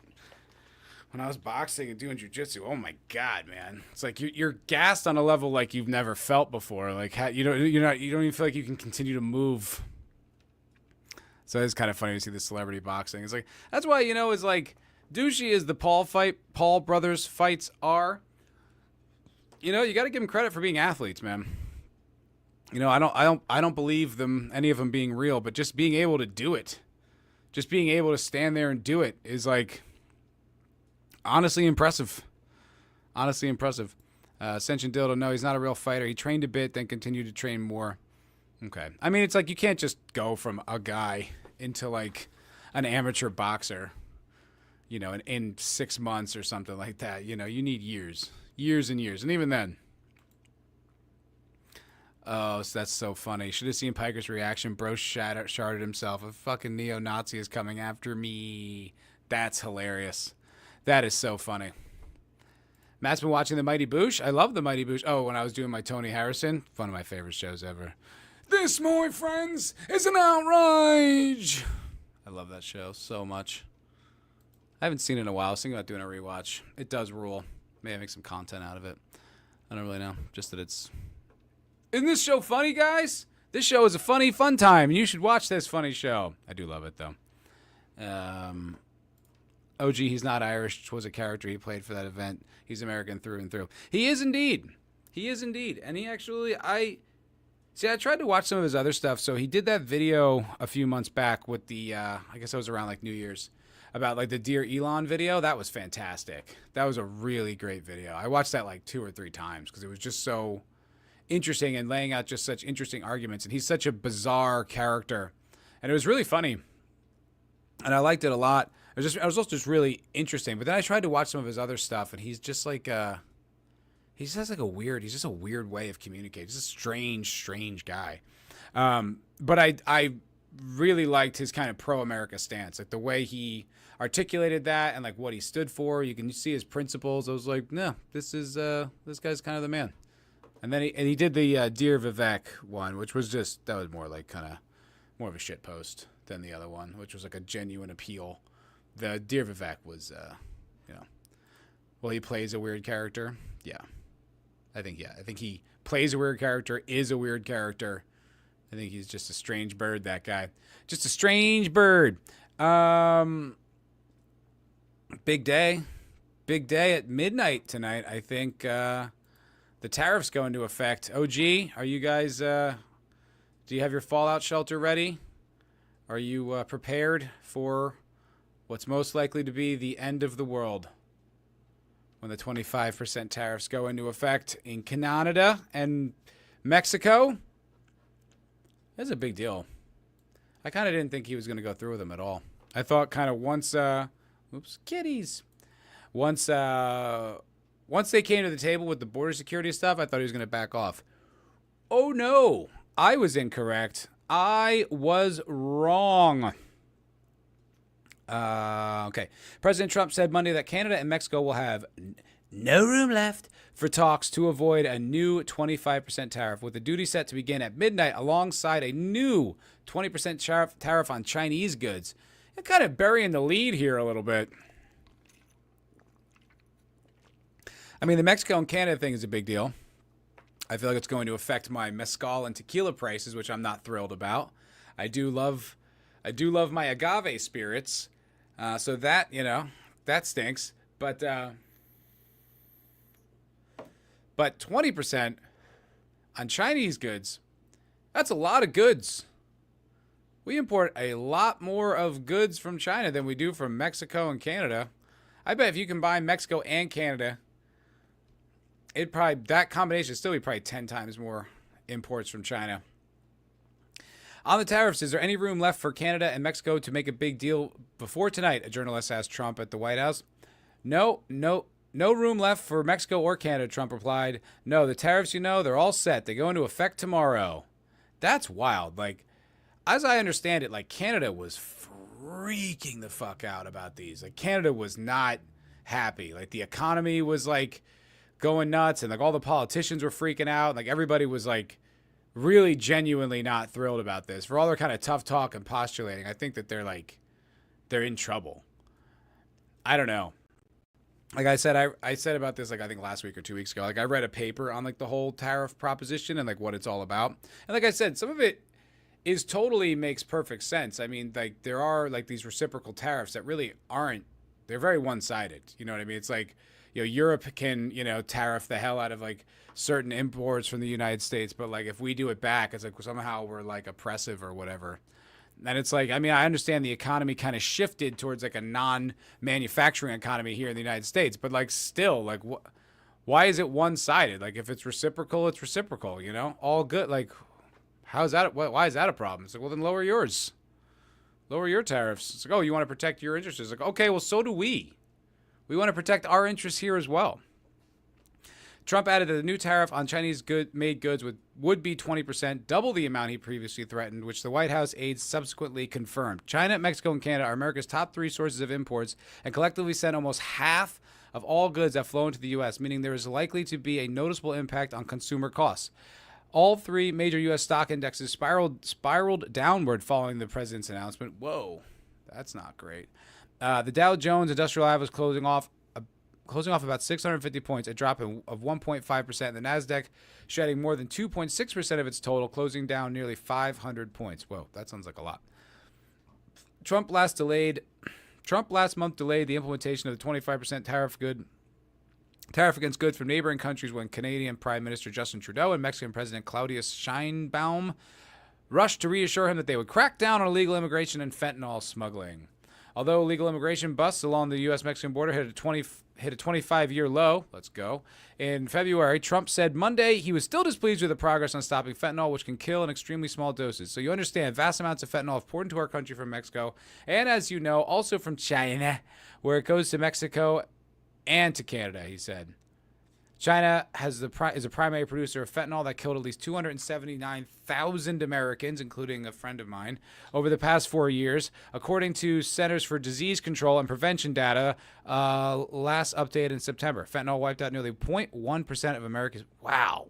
I was boxing and doing jiu-jitsu, oh my God, man. It's like you're gassed on a level like you've never felt before. Like you don't even feel like you can continue to move. So it's kind of funny to see the celebrity boxing. It's like, that's why, you know, it's like douchey as the Paul brothers fights are. You know, you got to give them credit for being athletes, man. You know, I don't believe any of them being real, but just being able to do it. Just being able to stand there and do it is like honestly impressive. Honestly impressive. Ascension Dildo, no, he's not a real fighter. He trained a bit, then continued to train more. Okay. I mean, it's like you can't just go from a guy into like an amateur boxer, you know, in 6 months or something like that. You know, you need years and years. And even then. Oh, that's so funny. Should have seen Piker's reaction. Bro sharded himself. A fucking neo-Nazi is coming after me. That's hilarious. That is so funny. Matt's been watching The Mighty Boosh. I love The Mighty Boosh. Oh, when I was doing my Tony Harrison. One of my favorite shows ever. This, my friends, is an outrage. I love that show so much. I haven't seen it in a while. I was thinking about doing a rewatch. It does rule. Maybe I make some content out of it. I don't really know. Just that it's... Isn't this show funny, guys? This show is a funny, fun time. You should watch this funny show. I do love it, though. OG, he's not Irish, was a character he played for that event. He's American through and through. He is indeed. He is indeed. And he actually, I tried to watch some of his other stuff. So he did that video a few months back with the, I guess it was around like New Year's, about like the Dear Elon video. That was fantastic. That was a really great video. I watched that like 2 or 3 times because it was just so interesting and laying out just such interesting arguments. And he's such a bizarre character. And it was really funny. And I liked it a lot. It was also just really interesting. But then I tried to watch some of his other stuff, and he's just like he just has like he's just a weird way of communicating. He's a strange guy. But I really liked his kind of pro-America stance, like the way he articulated that and like what he stood for. You can see his principles. I was like, no, this guy's kind of the man. And then he did the Dear Vivek one, which was just, that was more like kind of more of a shit post than the other one, which was like a genuine appeal. The Dear Vivek was, well, he plays a weird character. Yeah. I think he plays a weird character, is a weird character. I think he's just a strange bird, that guy. Just a strange bird. Big day. Big day at midnight tonight. I think the tariffs go into effect. OG, are you guys, do you have your fallout shelter ready? Are you prepared for what's most likely to be the end of the world when the 25% tariffs go into effect in Canada and Mexico? That's a big deal. I kind of didn't think he was going to go through with them at all. I thought kind of once, kitties. Once they came to the table with the border security stuff, I thought he was going to back off. Oh no, I was incorrect. I was wrong. Okay. President Trump said Monday that Canada and Mexico will have no room left for talks to avoid a new 25% tariff, with the duty set to begin at midnight alongside a new 20% tariff on Chinese goods. And kind of burying the lead here a little bit. I mean, the Mexico and Canada thing is a big deal. I feel like it's going to affect my mezcal and tequila prices, which I'm not thrilled about. I do love my agave spirits. So that, that stinks. But 20% on Chinese goods, that's a lot of goods. We import a lot more of goods from China than we do from Mexico and Canada. I bet if you combine Mexico and Canada, that combination would still be probably 10 times more imports from China. On the tariffs, is there any room left for Canada and Mexico to make a big deal before tonight? A journalist asked Trump at the White House. No room left for Mexico or Canada, Trump replied. No, the tariffs, they're all set. They go into effect tomorrow. That's wild. Like, as I understand it, like, Canada was freaking the fuck out about these. Like, Canada was not happy. Like, the economy was, like, going nuts, and, like, all the politicians were freaking out. And, like, everybody was, like, really genuinely not thrilled about this. For all their kind of tough talk and postulating, I think that they're in trouble. I don't know. Like I said, I said about this, like, I think last week or 2 weeks ago. Like, I read a paper on, like, the whole tariff proposition and, like, what it's all about. And like I said, some of it is totally makes perfect sense. I mean, like, there are, like, these reciprocal tariffs that really aren't, they're very one-sided. You know what I mean? It's like, Europe can, tariff the hell out of, like, certain imports from the United States. But, like, if we do it back, it's like somehow we're, like, oppressive or whatever. And it's like, I mean, I understand the economy kind of shifted towards, like, a non-manufacturing economy here in the United States. But, like, still, like, why is it one-sided? Like, if it's reciprocal, it's reciprocal, all good. Like, how's that? Why is that a problem? It's like, well, then lower yours. Lower your tariffs. It's like, oh, you want to protect your interests. It's like, okay, well, so do we. We want to protect our interests here as well. Trump added that the new tariff on Chinese-made goods would be 20%, double the amount he previously threatened, which the White House aides subsequently confirmed. China, Mexico, and Canada are America's top 3 sources of imports and collectively send almost half of all goods that flow into the U.S., meaning there is likely to be a noticeable impact on consumer costs. All 3 major U.S. stock indexes spiraled downward following the president's announcement. Whoa, that's not great. The Dow Jones Industrial Average was closing off about 650 points, a drop of 1.5%. The NASDAQ shedding more than 2.6% of its total, closing down nearly 500 points. Whoa, that sounds like a lot. Trump last month delayed the implementation of the 25% tariff against goods from neighboring countries when Canadian Prime Minister Justin Trudeau and Mexican President Claudius Sheinbaum rushed to reassure him that they would crack down on illegal immigration and fentanyl smuggling. Although illegal immigration busts along the U.S.-Mexican border hit a 25-year low, let's go, in February, Trump said Monday he was still displeased with the progress on stopping fentanyl, which can kill in extremely small doses. So you understand, vast amounts of fentanyl have poured into our country from Mexico, and as you know, also from China, where it goes to Mexico and to Canada, he said. China is a primary producer of fentanyl that killed at least 279,000 Americans, including a friend of mine, over the past 4 years, according to Centers for Disease Control and Prevention data last updated in September. Fentanyl wiped out nearly 0.1% of America's... Wow.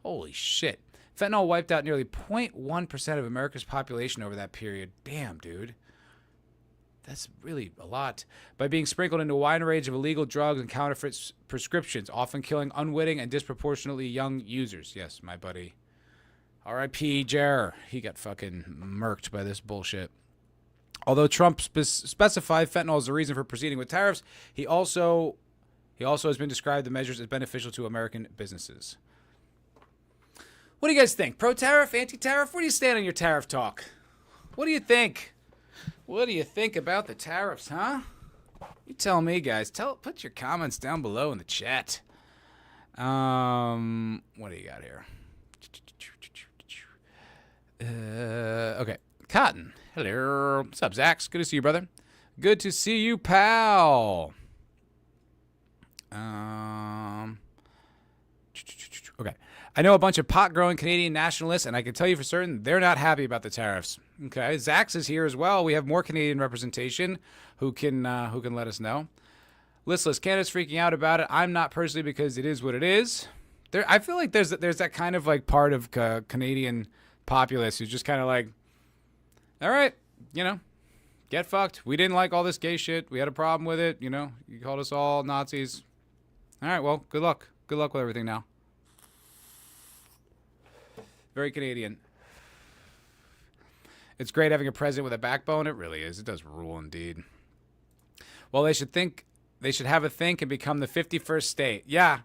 Holy shit. Fentanyl wiped out nearly 0.1% of America's population over that period. Damn, dude. That's really a lot. By being sprinkled into a wide range of illegal drugs and counterfeit prescriptions, often killing unwitting and disproportionately young users. Yes, my buddy. R.I.P. Jer. He got fucking murked by this bullshit. Although Trump specified fentanyl as the reason for proceeding with tariffs, he also has been described the measures as beneficial to American businesses. What do you guys think? Pro-tariff, anti-tariff? Where do you stand on your tariff talk? What do you think? What do you think about the tariffs, huh? You tell me, guys. Put your comments down below in the chat. What do you got here? Okay. Cotton. Hello. What's up, Zach? Good to see you, brother. Good to see you, pal. Okay. I know a bunch of pot-growing Canadian nationalists, and I can tell you for certain they're not happy about the tariffs. Okay, Zax is here as well. We have more Canadian representation who can let us know. Listless, Canada's freaking out about it. I'm not personally, because it is what it is. I feel like there's that kind of like part of Canadian populace who's just kind of like, all right, get fucked. We didn't like all this gay shit. We had a problem with it. You called us all Nazis. All right, well, good luck. Good luck with everything now. Very Canadian. It's great having a president with a backbone. It really is. It does rule indeed. Well, they should have a think and become the 51st state. Yeah.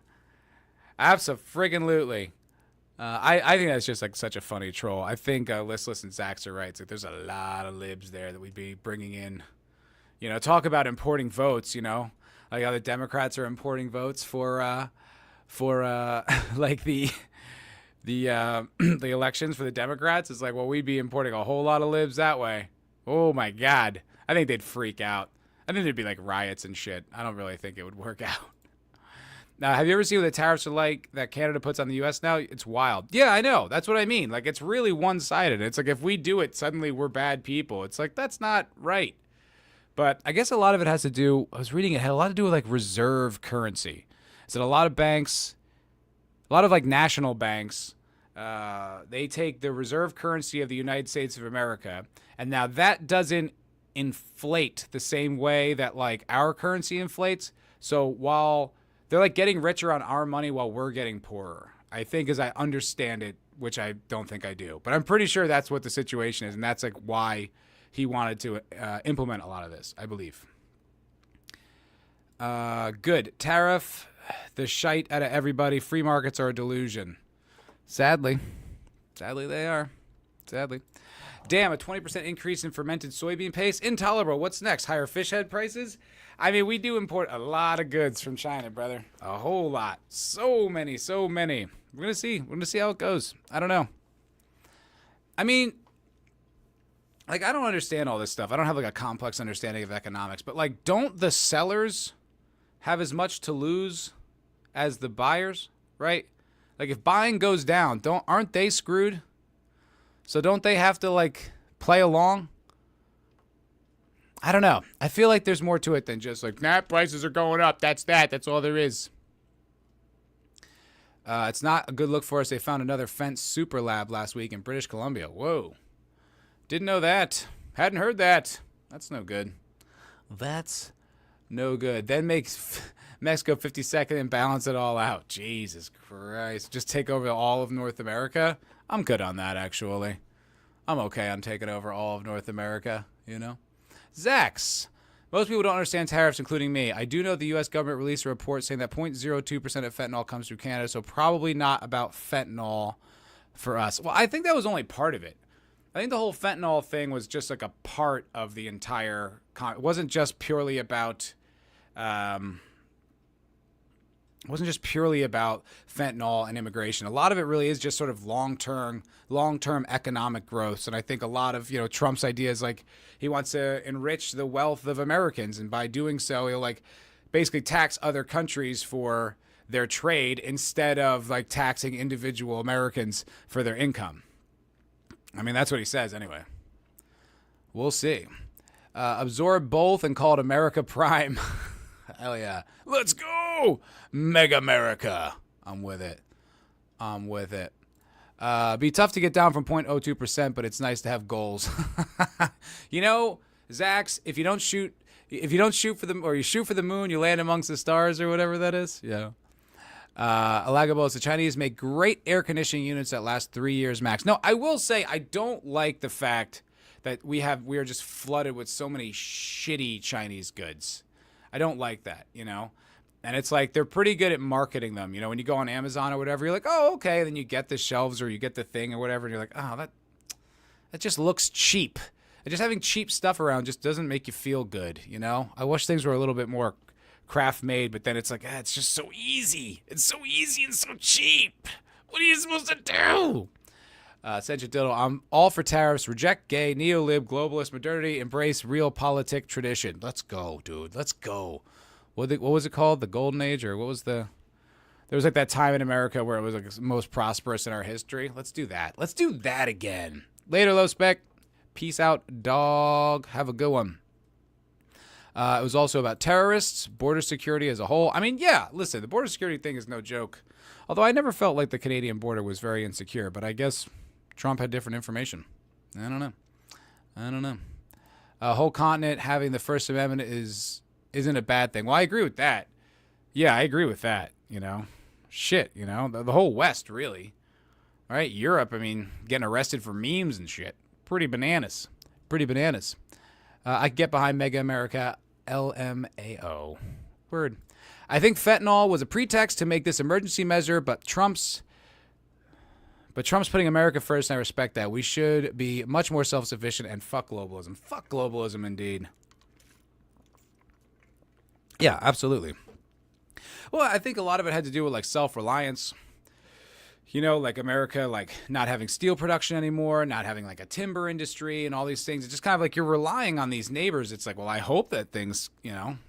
Abso-friggin-lutely. I think that's just like such a funny troll. I think Listless and Zax are right. It's like there's a lot of libs there that we'd be bringing in, talk about importing votes, like how the Democrats are importing votes for like the the elections for the Democrats. It's like, well, we'd be importing a whole lot of libs that way. Oh my God. I think they'd freak out. I think there'd be like riots and shit. I don't really think it would work out. Now, have you ever seen what the tariffs are like that Canada puts on the U.S. now? It's wild. Yeah, I know. That's what I mean. Like, it's really one-sided. It's like if we do it, suddenly we're bad people. It's like, that's not right. But I guess a lot of it has to do, I was reading it had a lot to do with like reserve currency. So a lot of banks, a lot of like national banks, they take the reserve currency of the United States of America, and now that doesn't inflate the same way that like our currency inflates. So while they're like getting richer on our money while we're getting poorer, I think, as I understand it, which I don't think I do, but I'm pretty sure that's what the situation is, and that's like why he wanted to implement a lot of this, I believe. Good. Tariff, the shite out of everybody. Free markets are a delusion. Sadly they are. Sadly. Damn, a 20% increase in fermented soybean paste? Intolerable. What's next? Higher fish head prices? I mean, we do import a lot of goods from China, brother. A whole lot. So many. We're going to see. We're going to see how it goes. I don't know. I mean, like, I don't understand all this stuff. I don't have, like, a complex understanding of economics. But, like, don't the sellers have as much to lose as the buyers, right? Like, if buying goes down, aren't they screwed? So don't they have to, like, play along? I don't know. I feel like there's more to it than just like, prices are going up. That's all there is. It's not a good look for us. They found another fence super lab last week in British Columbia. Whoa. Didn't know that. Hadn't heard that. That's no good. That's no good. Then makes Mexico 52nd and balance it all out. Jesus Christ. Just take over all of North America? I'm good on that, actually. I'm okay on taking over all of North America, Zax. Most people don't understand tariffs, including me. I do know the U.S. government released a report saying that 0.02% of fentanyl comes through Canada, so probably not about fentanyl for us. Well, I think that was only part of it. I think the whole fentanyl thing was just like a part of the entire... It wasn't just purely about... It wasn't just purely about fentanyl and immigration. A lot of it really is just sort of long-term economic growth. And I think a lot of, Trump's ideas, like he wants to enrich the wealth of Americans. And by doing so, he'll like basically tax other countries for their trade instead of like taxing individual Americans for their income. I mean, that's what he says anyway. We'll see. Absorb both and call it America Prime. Hell yeah. Let's go! Mega America. I'm with it. Be tough to get down from 0.02%, but it's nice to have goals. Zax, if you don't shoot for the, or you shoot for the moon, you land amongst the stars, or whatever that is. Yeah. Alagabos, the Chinese make great air conditioning units that last 3 years max. No, I will say I don't like the fact that we are just flooded with so many shitty Chinese goods. I don't like that, And it's like they're pretty good at marketing them. When you go on Amazon or whatever, you're like, oh, okay. Then you get the shelves or you get the thing or whatever, and you're like, oh, that just looks cheap. And just having cheap stuff around just doesn't make you feel good, I wish things were a little bit more craft made, but then it's like, it's just so easy. It's so easy and so cheap. What are you supposed to do? Central Diddle, I'm all for tariffs, reject gay, neo-lib, globalist, modernity, embrace real politic tradition. Let's go, dude. Let's go. What was it called? The Golden Age? Or what was there was like that time in America where it was like most prosperous in our history. Let's do that. Let's do that again. Later, low spec. Peace out, dog. Have a good one. It was also about terrorists, border security as a whole. I mean, yeah, listen, the border security thing is no joke. Although I never felt like the Canadian border was very insecure, but I guess Trump had different information. I don't know. A whole continent having the First Amendment isn't a bad thing. Well, I agree with that. Yeah, I agree with that, Shit, the whole West, really. All right, Europe, I mean, getting arrested for memes and shit. Pretty bananas. I get behind Mega America, LMAO. Word. I think fentanyl was a pretext to make this emergency measure, but Trump's putting America first, and I respect that. We should be much more self-sufficient and fuck globalism. Fuck globalism, indeed. Yeah, absolutely. Well, I think a lot of it had to do with like self-reliance. You know, like America, like not having steel production anymore, not having like a timber industry and all these things. It's just kind of like you're relying on these neighbors. It's like, well, I hope that things,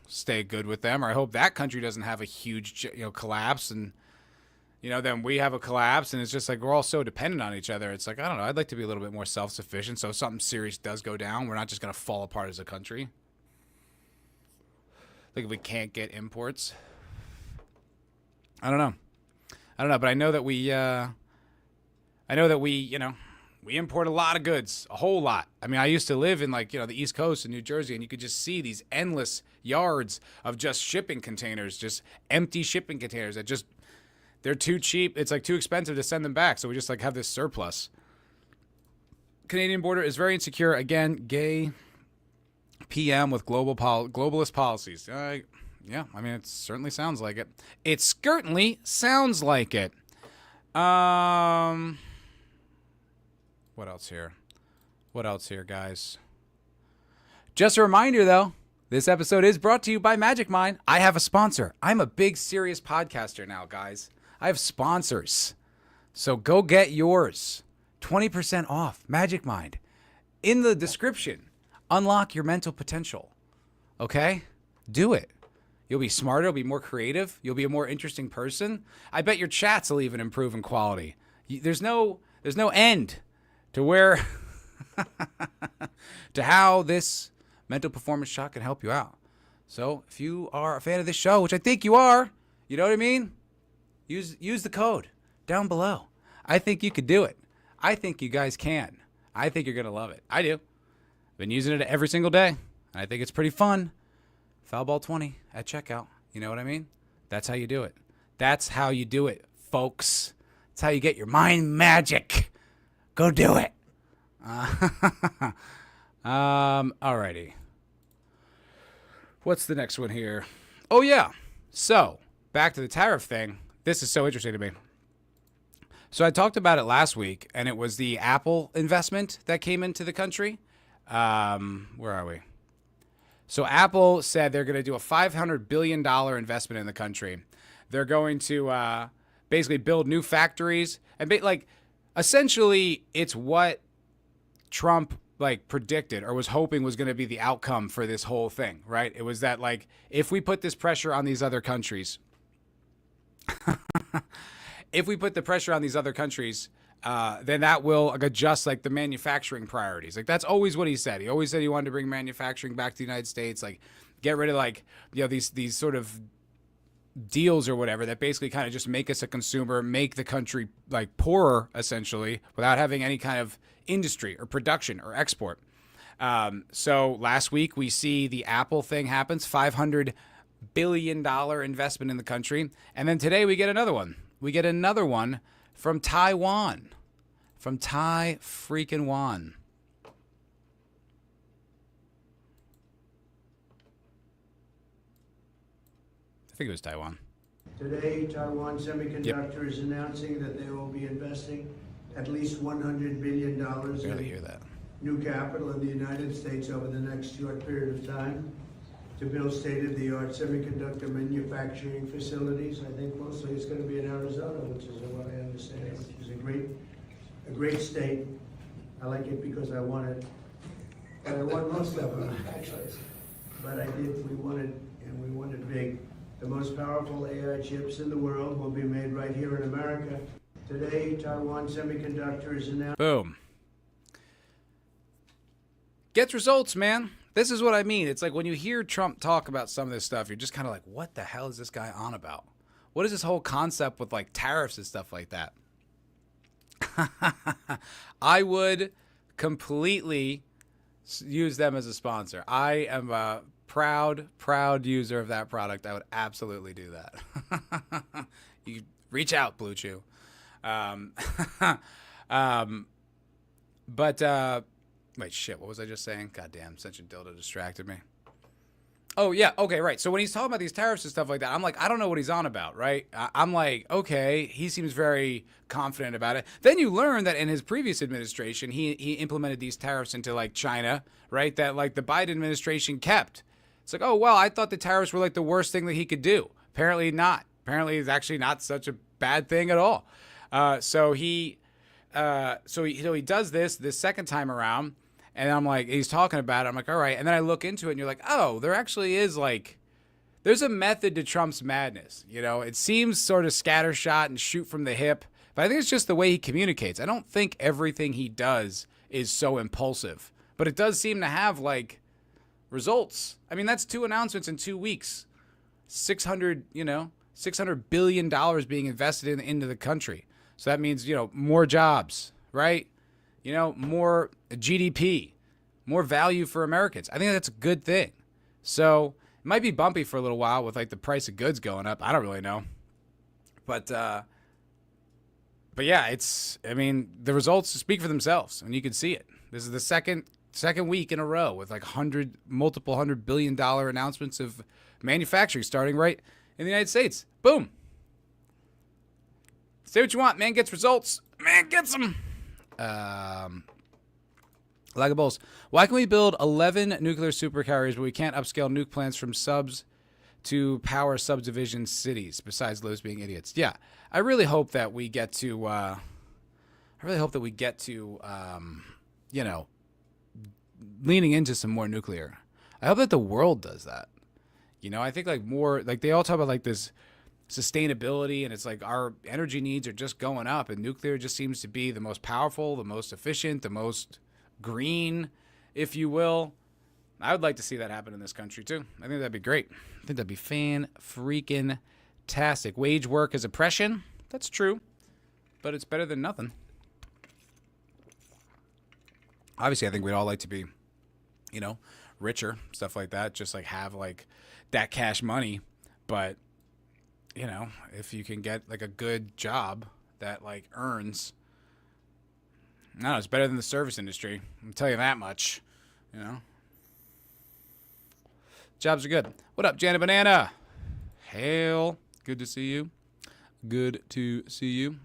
stay good with them, or I hope that country doesn't have a huge, collapse, and then we have a collapse, and it's just like we're all so dependent on each other. It's like, I don't know, I'd like to be a little bit more self-sufficient, so if something serious does go down, we're not just going to fall apart as a country. Like if we can't get imports. I don't know, but I know that we we import a lot of goods, a whole lot. I mean, I used to live in the East Coast in New Jersey, and you could just see these endless yards of just shipping containers, just empty shipping containers that they're too cheap. It's too expensive to send them back. So we just have this surplus. Canadian border is very insecure. Again, gay PM with globalist policies. Yeah, I mean, it certainly sounds like it. It certainly sounds like it. What else here? Guys? Just a reminder, though, this episode is brought to you by Magic Mind. I have a sponsor. I'm a big, serious podcaster now, guys. I have sponsors. So go get yours. 20% off. Magic Mind. In the description, unlock your mental potential. Okay? Do it. You'll be smarter. You'll be more creative. You'll be a more interesting person. I bet your chats will even improve in quality. There's no end to where to how this mental performance shot can help you out. So if you are a fan of this show, which I think you are, you know what I mean? Use the code down below. I think you could do it. I think you guys can. I think you're going to love it. I do. I've been using it every single day, and I think it's pretty fun. Foulball 20 at checkout. You know what I mean? That's how you do it. That's how you do it, folks. That's how you get your mind magic. Go do it. Alrighty. What's the next one here? Oh, yeah. So, back to the tariff thing. This is so interesting to me. So I talked about it last week, and it was the Apple investment that came into the country. Where are we? So Apple said they're going to do a $500 billion investment in the country. They're going to basically build new factories. And essentially, it's what Trump predicted or was hoping was going to be the outcome for this whole thing, right? It was that if we put this pressure on these other countries, then that will adjust the manufacturing priorities. That's always what he said. He always said he wanted to bring manufacturing back to the United States, get rid of these sort of deals or whatever that basically kind of just make us a consumer, make the country poorer essentially without having any kind of industry or production or export. So last week we see the Apple thing happens, $500 billion investment in the country. And then today we get another one. We get another one from Taiwan. From Tai freaking Wan. I think it was Taiwan.
Today, Taiwan Semiconductor is announcing that they will be investing at least $100 billion in new capital in the United States over the next short period of time to build state-of-the-art semiconductor manufacturing facilities. I think mostly it's going to be in Arizona, which is what I understand, which is a great state. I like it because I won it. But I won most of them, actually. But I did, we won it big. The most powerful AI chips in the world will be made right here in America. Today, Taiwan Semiconductor is announced.
Boom. Gets results, man. This is what I mean. It's when you hear Trump talk about some of this stuff, you're just kind of what the hell is this guy on about? What is this whole concept with tariffs and stuff like that? I would completely use them as a sponsor. I am a proud user of that product. I would absolutely do that. You reach out, Blue Chew. Wait, shit, what was I just saying? Goddamn, such a dildo distracted me. Oh, yeah, okay, right. So when he's talking about these tariffs and stuff like that, I'm I don't know what he's on about, right? I'm okay, he seems very confident about it. Then you learn that in his previous administration, he implemented these tariffs into China, right? That the Biden administration kept. It's like, oh, well, I thought the tariffs were like the worst thing that he could do. Apparently not. Apparently it's actually not such a bad thing at all. So he does this second time around, and I'm like, he's talking about it. I'm like, all right. And then I look into it, and you're like, oh, there actually is like, there's a method to Trump's madness. You know, it seems sort of scattershot and shoot from the hip, but I think it's just the way he communicates. I don't think everything he does is so impulsive, but it does seem to have like results. I mean, that's 2 announcements in 2 weeks. $600 billion being invested into the country. So that means, more jobs, right? More GDP, more value for Americans. I think that's a good thing. So it might be bumpy for a little while with like the price of goods going up. I don't really know. But yeah, the results speak for themselves, and you can see it. This is the second week in a row with like multiple $100 billion announcements of manufacturing starting right in the United States. Boom. Say what you want. Man gets results. Man gets them. Like a Bulls. Why can we build 11 nuclear supercarriers, but we can't upscale nuke plants from subs to power subdivision cities, besides those being idiots? Yeah. I really hope that we get to, leaning into some more nuclear. I hope that the world does that. I think like more, like they all talk about like this sustainability, and it's like our energy needs are just going up, and nuclear just seems to be the most powerful, the most efficient, the most green, if you will. I would like to see that happen in this country too. I think that'd be great. I think that'd be fan-freaking-tastic. Wage work is oppression. That's true, but it's better than nothing. Obviously, I think we'd all like to be, richer, stuff like that, just like have like that cash money. But, if you can get like a good job that like earns, no, it's better than the service industry. I'll tell you that much, Jobs are good. What up, Janet Banana? Hail. Good to see you. Good to see you.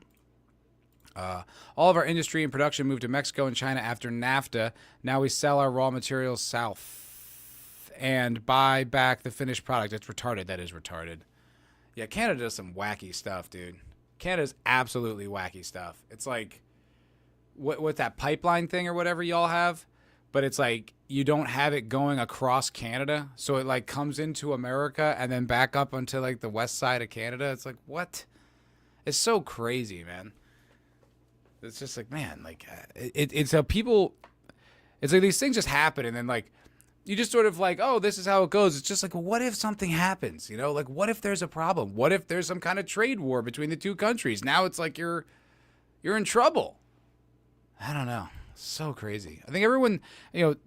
All of our industry and production moved to Mexico and China after NAFTA. Now we sell our raw materials south and buy back the finished product. It's retarded. That is retarded. Yeah, Canada does some wacky stuff, dude. Canada's absolutely wacky stuff. It's like what that pipeline thing or whatever y'all have, but it's like you don't have it going across Canada, so it like comes into America and then back up onto like the west side of Canada. It's like, what? It's so crazy, man. It's just like, man, like it's how people, it's like these things just happen, and then like you just sort of like, oh, this is how it goes. It's just like, well, what if something happens? Like what if there's a problem? What if there's some kind of trade war between the two countries? Now it's like you're in trouble. I don't know. So crazy. I think everyone,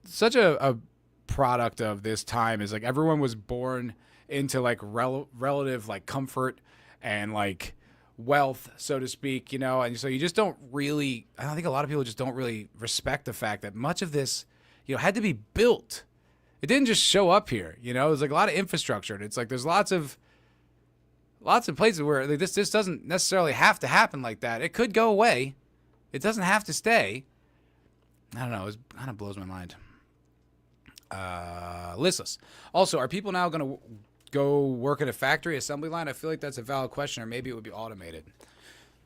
such a product of this time is like everyone was born into like relative like comfort and like wealth, so to speak, and so you just don't really, I don't think a lot of people just don't really respect the fact that much of this, had to be built. It didn't just show up here, it was like a lot of infrastructure, and it's like there's lots of places where like, this doesn't necessarily have to happen like that. It could go away. It doesn't have to stay. I don't know. It kind of blows my mind. Listless. Also, are people now going to go work at a factory assembly line? I feel like that's a valid question, or maybe it would be automated.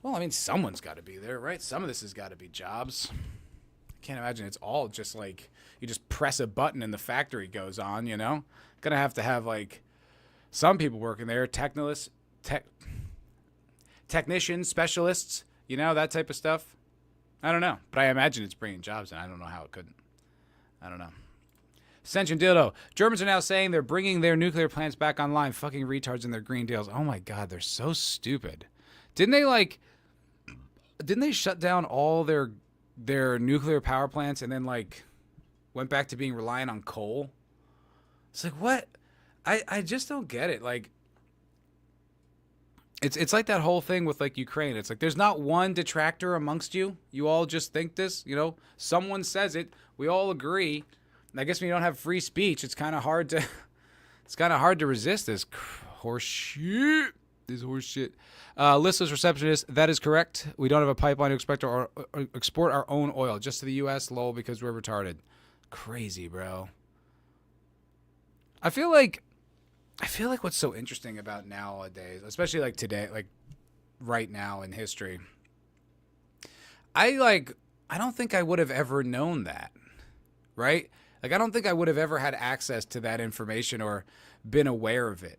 Well, I mean, someone's got to be there, right? Some of this has got to be jobs. I can't imagine it's all just like you just press a button and the factory goes on, Gonna have to have like some people working there, technicians, specialists, that type of stuff. I don't know, but I imagine it's bringing jobs, and I don't know how it couldn't. I don't know. Ascension Dildo. Germans are now saying they're bringing their nuclear plants back online. Fucking retards in their Green Deals. Oh my God, they're so stupid. Didn't they shut down all their nuclear power plants and then like went back to being reliant on coal? It's like, what? I just don't get it. Like, It's like that whole thing with like Ukraine. It's like there's not one detractor amongst you. You all just think this, someone says it. We all agree. And I guess when you don't have free speech, it's kind of hard to resist this horse shit. This horse shit. Listless receptionist. That is correct. We don't have a pipeline to export our own oil just to the U.S. Lol, because we're retarded. Crazy, bro. I feel like what's so interesting about nowadays, especially like today, like right now in history, I don't think I would have ever known that, right? Like, I don't think I would have ever had access to that information or been aware of it,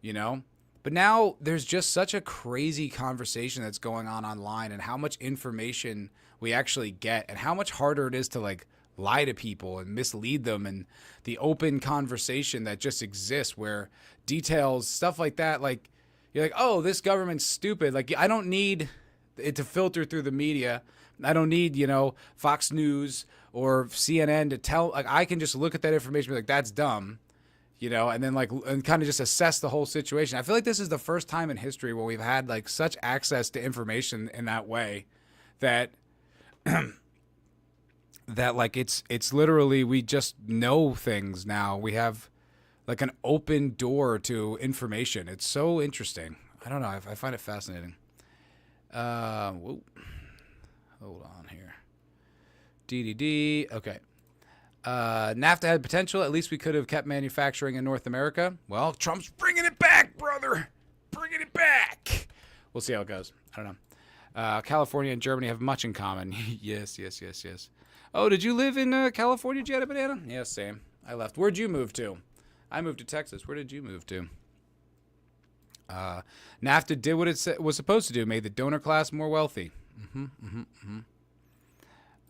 you know? But now there's just such a crazy conversation that's going on online, and how much information we actually get, and how much harder it is to like lie to people and mislead them, and the open conversation that just exists where details, stuff like that, like you're like, oh, this government's stupid. Like, I don't need it to filter through the media. I don't need, you know, Fox News or CNN to tell, like, I can just look at that information and be like, that's dumb, you know, and then like, and kind of just assess the whole situation. I feel like this is the first time in history where we've had like such access to information in that way that, that like, it's literally, we just know things now. We have like an open door to information. It's so interesting. I don't know. I find it fascinating. Whoa. Hold on here. DDD. Okay. NAFTA had potential. At least we could have kept manufacturing in North America. Well, Trump's bringing it back, brother. Bringing it back. We'll see how it goes. I don't know. California and Germany have much in common. Yes. Oh, did you live in California, Jetta Banana? Yeah, same. I left. Where'd you move to? I moved to Texas. Where did you move to? NAFTA did what it was supposed to do. Made the donor class more wealthy.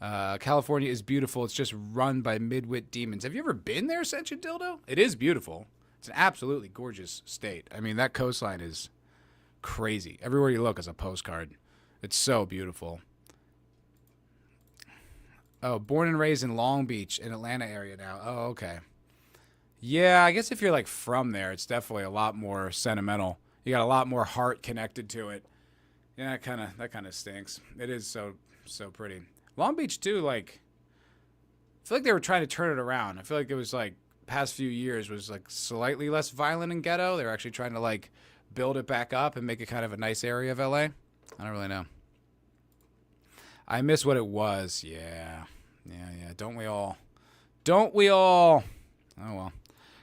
California is beautiful. It's just run by midwit demons. Have you ever been there, Sentient Dildo? It is beautiful. It's an absolutely gorgeous state. I mean, that coastline is crazy. Everywhere you look is a postcard. It's so beautiful. Oh, born and raised in Long Beach, in Atlanta area now. Oh, okay. Yeah, I guess if you're like from there, it's definitely a lot more sentimental. You got a lot more heart connected to it. Yeah, that kind of stinks. It is so pretty. Long Beach too, like, I feel like they were trying to turn it around. I feel like it was like past few years was like slightly less violent and ghetto. They were actually trying to like build it back up and make it kind of a nice area of LA. I don't really know. I miss what it was. Yeah. Don't we all? Oh well.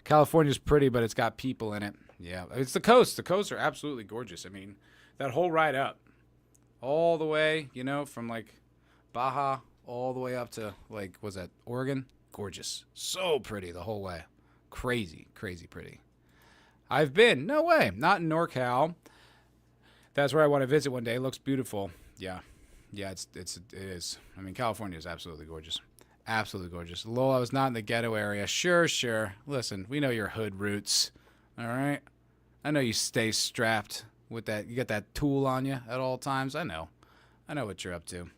California's pretty, but it's got people in it. Yeah, it's the coast. The coasts are absolutely gorgeous. I mean, that whole ride up, all the way, you know, from like Baja all the way up to like, was that Oregon? Gorgeous. So pretty the whole way. Crazy pretty. I've been. No way. Not in NorCal. That's where I want to visit one day. It looks beautiful. Yeah, it is. I mean, California is absolutely gorgeous. Absolutely gorgeous. Lol, I was not in the ghetto area. Sure. Listen, we know your hood roots. All right? I know you stay strapped with that. You got that tool on you at all times. I know what you're up to.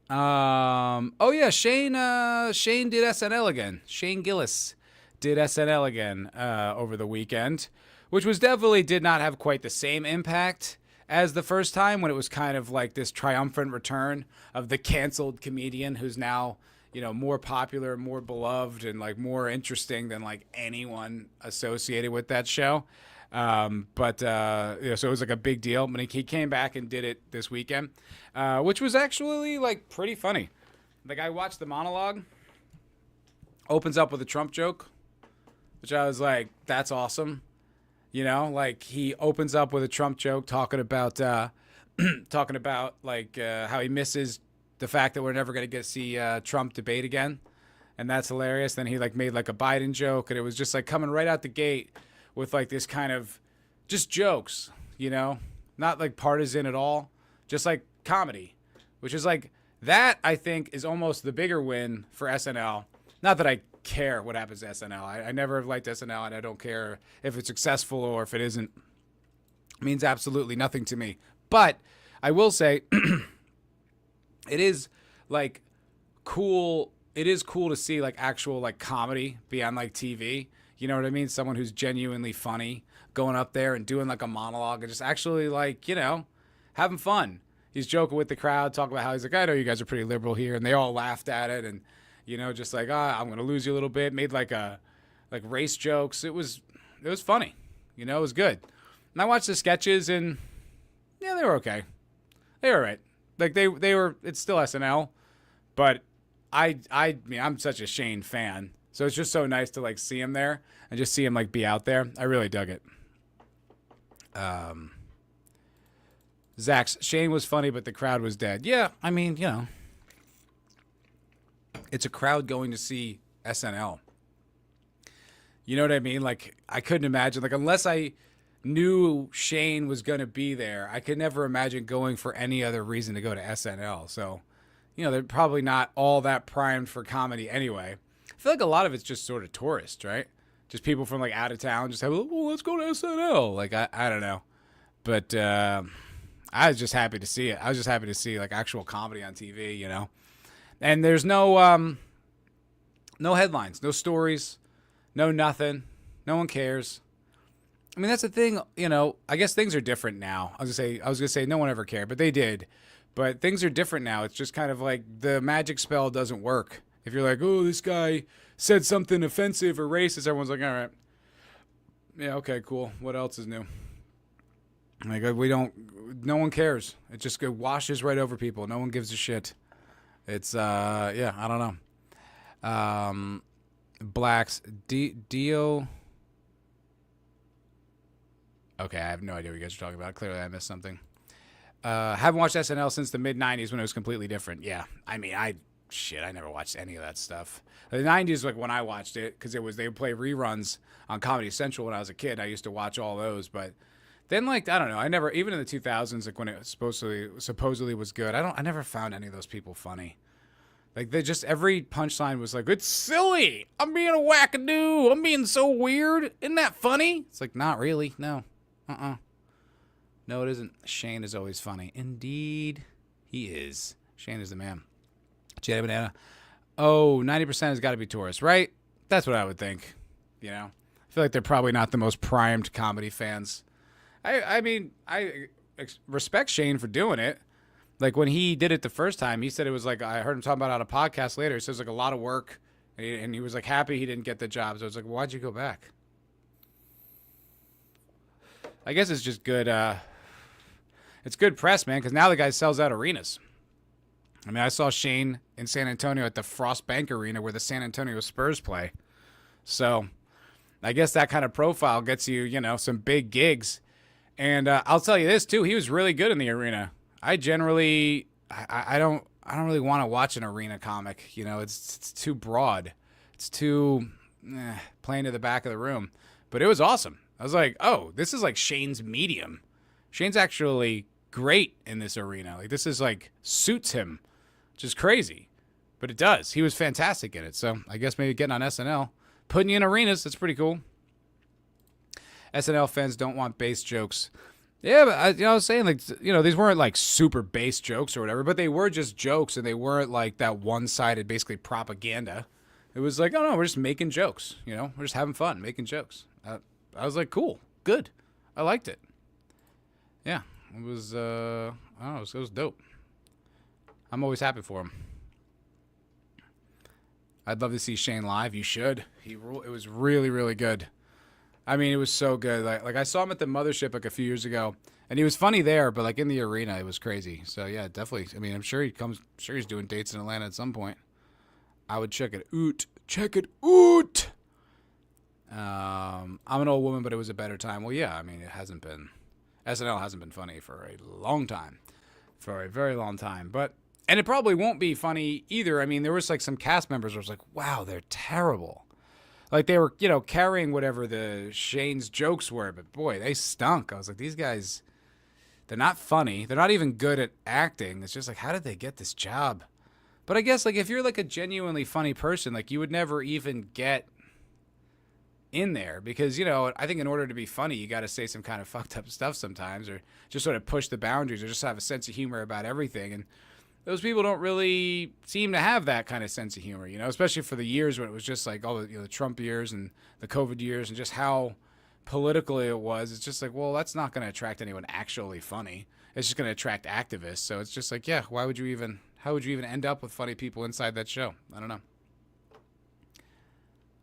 Oh yeah, Shane did SNL again. Shane Gillis did SNL again over the weekend, which did not have quite the same impact as the first time, when it was kind of like this triumphant return of the canceled comedian who's now, you know, more popular, more beloved, and like more interesting than like anyone associated with that show. So it was like a big deal. But he came back and did it this weekend, which was actually like pretty funny. Like, I watched the monologue, opens up with a Trump joke, which I was like, that's awesome. You know, like, he opens up with a Trump joke talking about like how he misses the fact that we're never going to get to see Trump debate again. And that's hilarious. Then he like made like a Biden joke, and it was just like coming right out the gate with like this kind of just jokes, you know, not like partisan at all, just like comedy, which is like, that I think is almost the bigger win for SNL. Not that I care what happens to SNL. I never have liked SNL, and I don't care if it's successful or if it isn't. It means absolutely nothing to me. But I will say it is like cool. It is cool to see like actual like comedy be on like TV. You know what I mean? Someone who's genuinely funny going up there and doing like a monologue and just actually like, you know, having fun. He's joking with the crowd, talking about how he's like, I know you guys are pretty liberal here. And they all laughed at it. And, you know, just like, I'm going to lose you a little bit. Made like race jokes. It was funny. You know, it was good. And I watched the sketches, and yeah, they were okay. They were all right. Like they were, it's still SNL, but I mean, I'm such a Shane fan. So it's just so nice to like see him there and just see him like be out there. I really dug it. Zach's Shane was funny, but the crowd was dead. Yeah, I mean, you know, it's a crowd going to see SNL. You know what I mean? Like, I couldn't imagine, like, unless I knew Shane was going to be there, I could never imagine going for any other reason to go to SNL. So, you know, they're probably not all that primed for comedy anyway. I feel like a lot of it's just sort of tourists, right? Just people from, like, out of town just have, well, let's go to SNL. Like, I don't know. But I was just happy to see it. I was just happy to see, like, actual comedy on TV, you know? And there's no headlines, no stories. No nothing. No one cares. I mean, that's the thing, you know, I guess things are different now. I was gonna say no one ever cared, but they did. But things are different now. It's just kind of like the magic spell doesn't work. If you're like, oh, this guy said something offensive or racist, everyone's like, all right. Yeah, okay, cool. What else is new? Like, no one cares. It just washes right over people. No one gives a shit. It's, yeah, I don't know. Blacks Dio. Okay, I have no idea what you guys are talking about. Clearly, I missed something. Haven't watched SNL since the mid '90s when it was completely different. Yeah, I mean, I never watched any of that stuff. The '90s, like when I watched it, because they would play reruns on Comedy Central when I was a kid. I used to watch all those, but then like I don't know, I never even in the 2000s, like when it supposedly was good. I never found any of those people funny. Like, they just, every punchline was like, it's silly. I'm being a wackadoo. I'm being so weird. Isn't that funny? It's like, not really. No. No, it isn't. Shane is always funny. Indeed, he is. Shane is the man. Jedi Banana. Oh, 90% has got to be tourists, right? That's what I would think. You know? I feel like they're probably not the most primed comedy fans. I mean, I respect Shane for doing it. Like, when he did it the first time, he said it was like, I heard him talking about it on a podcast later. He says, like, a lot of work. And he was, like, happy he didn't get the job. So I was like, why'd you go back? I guess it's just good. It's good press, man, because now the guy sells out arenas. I mean, I saw Shane in San Antonio at the Frost Bank Arena where the San Antonio Spurs play. So I guess that kind of profile gets you, you know, some big gigs. And I'll tell you this, too. He was really good in the arena. I generally, I don't really want to watch an arena comic. You know, it's too broad. It's too playing to the back of the room. But it was awesome. I was like, oh, this is like Shane's medium. Shane's actually great in this arena. Like, this is like suits him, which is crazy. But it does. He was fantastic in it. So I guess maybe getting on SNL, putting you in arenas, that's pretty cool. SNL fans don't want base jokes. Yeah, but I was saying, like, you know, these weren't like super base jokes or whatever, but they were just jokes, and they weren't like that one-sided, basically propaganda. It was like, oh no, we're just making jokes, you know, we're just having fun making jokes. I was like, cool, good, I liked it. Yeah, it was, I don't know, it was dope. I'm always happy for him. I'd love to see Shane live. You should. It was really, really good. I mean, it was so good. Like I saw him at the Mothership like a few years ago, and he was funny there, but like in the arena, it was crazy. So yeah, definitely. I mean, I'm sure he's doing dates in Atlanta at some point. I would check it out. Check it out. I'm an old woman, but it was a better time. Well, yeah. I mean, SNL hasn't been funny for a long time, for a very long time. And it probably won't be funny either. I mean, there was like some cast members where I was like, wow, they're terrible. Like, they were, you know, carrying whatever the Shane's jokes were, but boy, they stunk. I was like, these guys, they're not funny. They're not even good at acting. It's just like, how did they get this job? But I guess, like, if you're like a genuinely funny person, like, you would never even get in there because, you know, I think in order to be funny, you got to say some kind of fucked up stuff sometimes, or just sort of push the boundaries, or just have a sense of humor about everything. And those people don't really seem to have that kind of sense of humor, you know, especially for the years when it was just like all the, you know, the Trump years and the COVID years and just how political it was. It's just like, well, that's not going to attract anyone actually funny. It's just going to attract activists. So it's just like, yeah, how would you even end up with funny people inside that show? I don't know.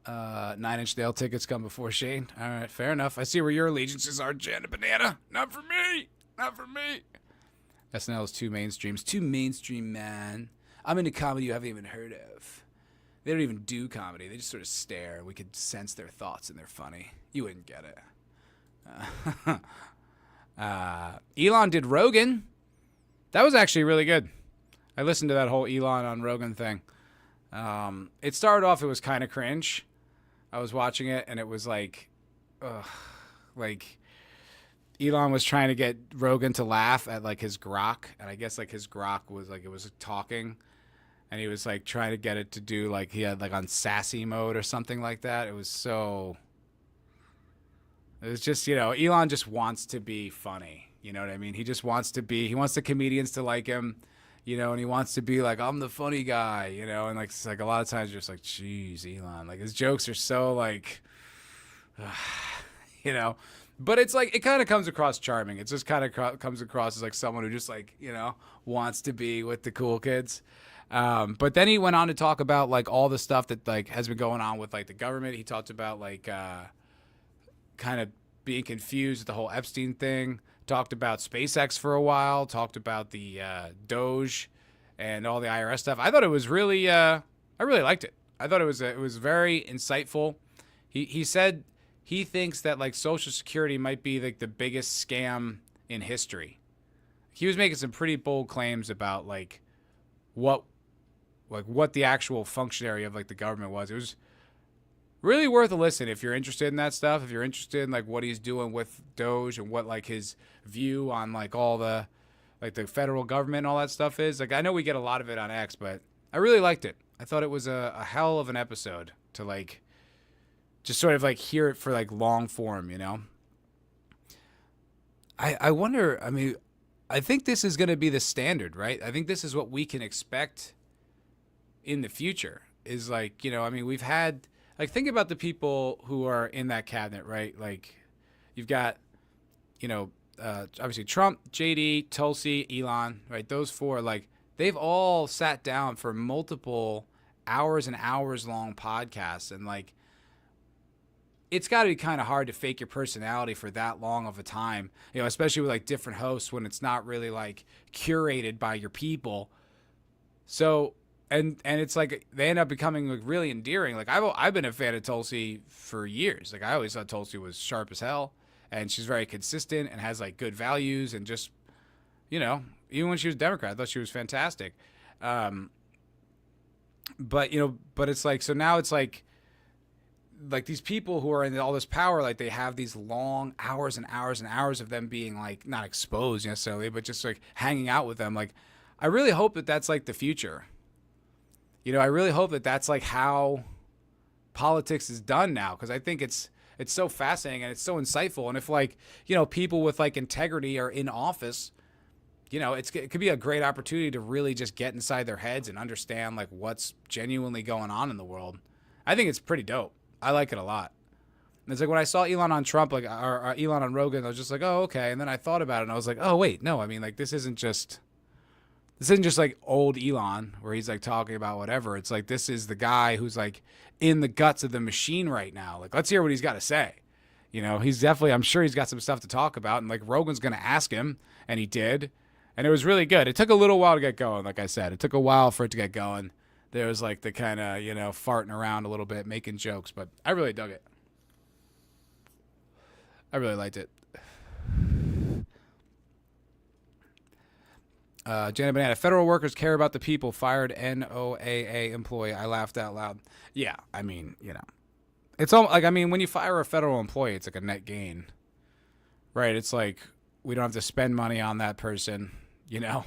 9 Inch Nail tickets come before Shane. All right, fair enough. I see where your allegiances are, Janet Banana. Not for me. Not for me. SNL is too mainstream, man. I'm into comedy you haven't even heard of. They don't even do comedy. They just sort of stare. We could sense their thoughts, and they're funny. You wouldn't get it. Elon did Rogan. That was actually really good. I listened to that whole Elon on Rogan thing. It started off, it was kind of cringe. I was watching it, and it was like Elon was trying to get Rogan to laugh at like his grok, and I guess like his grok was like, it was talking. And he was like trying to get it to do like he had like on sassy mode or something like that. It was just, you know, Elon just wants to be funny. You know what I mean? He just wants he wants the comedians to like him, you know, and he wants to be like, I'm the funny guy, you know, and like, it's like a lot of times you're just like, geez, Elon, like his jokes are so like, you know, but it's like, it kind of comes across charming. It just kind of comes across as like someone who just like, you know, wants to be with the cool kids. But then he went on to talk about like all the stuff that like has been going on with like the government. He talked about like kind of being confused with the whole Epstein thing. Talked about SpaceX for a while. Talked about the Doge and all the IRS stuff. I thought it was really I really liked it. I thought it was very insightful. He said he thinks that like Social Security might be like the biggest scam in history. He was making some pretty bold claims about like what the actual functionary of like the government was. It was really worth a listen if you're interested in that stuff. If you're interested in like what he's doing with Doge and what like his view on like all the like the federal government and all that stuff is. Like I know we get a lot of it on X, but I really liked it. I thought it was a hell of an episode to like just sort of like hear it for like long form, you know. I wonder, I mean, I think this is going to be the standard, right? I think this is what we can expect in the future is like, you know, I mean, we've had like, think about the people who are in that cabinet, right? Like you've got, you know, obviously Trump, JD, Tulsi, Elon, right? Those four, like they've all sat down for multiple hours and hours long podcasts. And like, it's got to be kind of hard to fake your personality for that long of a time, you know, especially with like different hosts when it's not really like curated by your people. So, and it's like they end up becoming like really endearing. Like I've been a fan of Tulsi for years. Like I always thought Tulsi was sharp as hell, and she's very consistent and has like good values and just, you know, even when she was a Democrat, I thought she was fantastic. But you know, but it's like, so now it's like these people who are in all this power, like they have these long hours and hours and hours of them being like not exposed necessarily, but just like hanging out with them. Like I really hope that that's like the future. You know, I really hope that that's like how politics is done now, because I think it's so fascinating and it's so insightful. And if like, you know, people with like integrity are in office, you know, it could be a great opportunity to really just get inside their heads and understand like what's genuinely going on in the world. I think it's pretty dope. I like it a lot. And it's like when I saw Elon on Trump, like or Elon on Rogan, I was just like, oh, okay. And then I thought about it and I was like, oh, wait, no, I mean, like this isn't just like old Elon where he's like talking about whatever. It's like this is the guy who's like in the guts of the machine right now. Like, let's hear what he's got to say. You know, he's definitely, I'm sure he's got some stuff to talk about. And like Rogan's going to ask him, and he did. And it was really good. It took a little while to get going. Like I said, it took a while for it to get going. There was like the kind of, you know, farting around a little bit, making jokes, but I really dug it. I really liked it. Janet Banana, federal workers care about the people. Fired NOAA employee. I laughed out loud. Yeah, I mean, you know, it's all like, I mean, when you fire a federal employee, it's like a net gain, right? It's like we don't have to spend money on that person, you know,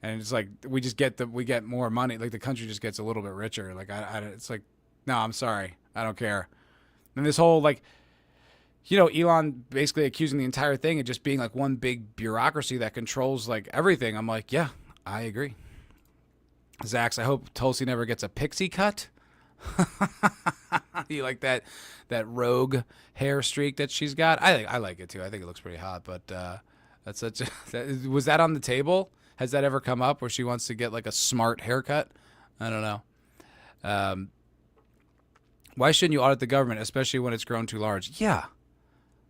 and it's like we get more money. Like the country just gets a little bit richer. Like it's like, no, I'm sorry, I don't care. And this whole like, you know, Elon basically accusing the entire thing of just being like one big bureaucracy that controls like everything. I'm like, yeah, I agree. Zax, I hope Tulsi never gets a pixie cut. You like that rogue hair streak that she's got? I like it too. I think it looks pretty hot. But that's such a, was that on the table? Has that ever come up where she wants to get like a smart haircut? I don't know. Why shouldn't you audit the government, especially when it's grown too large? Yeah.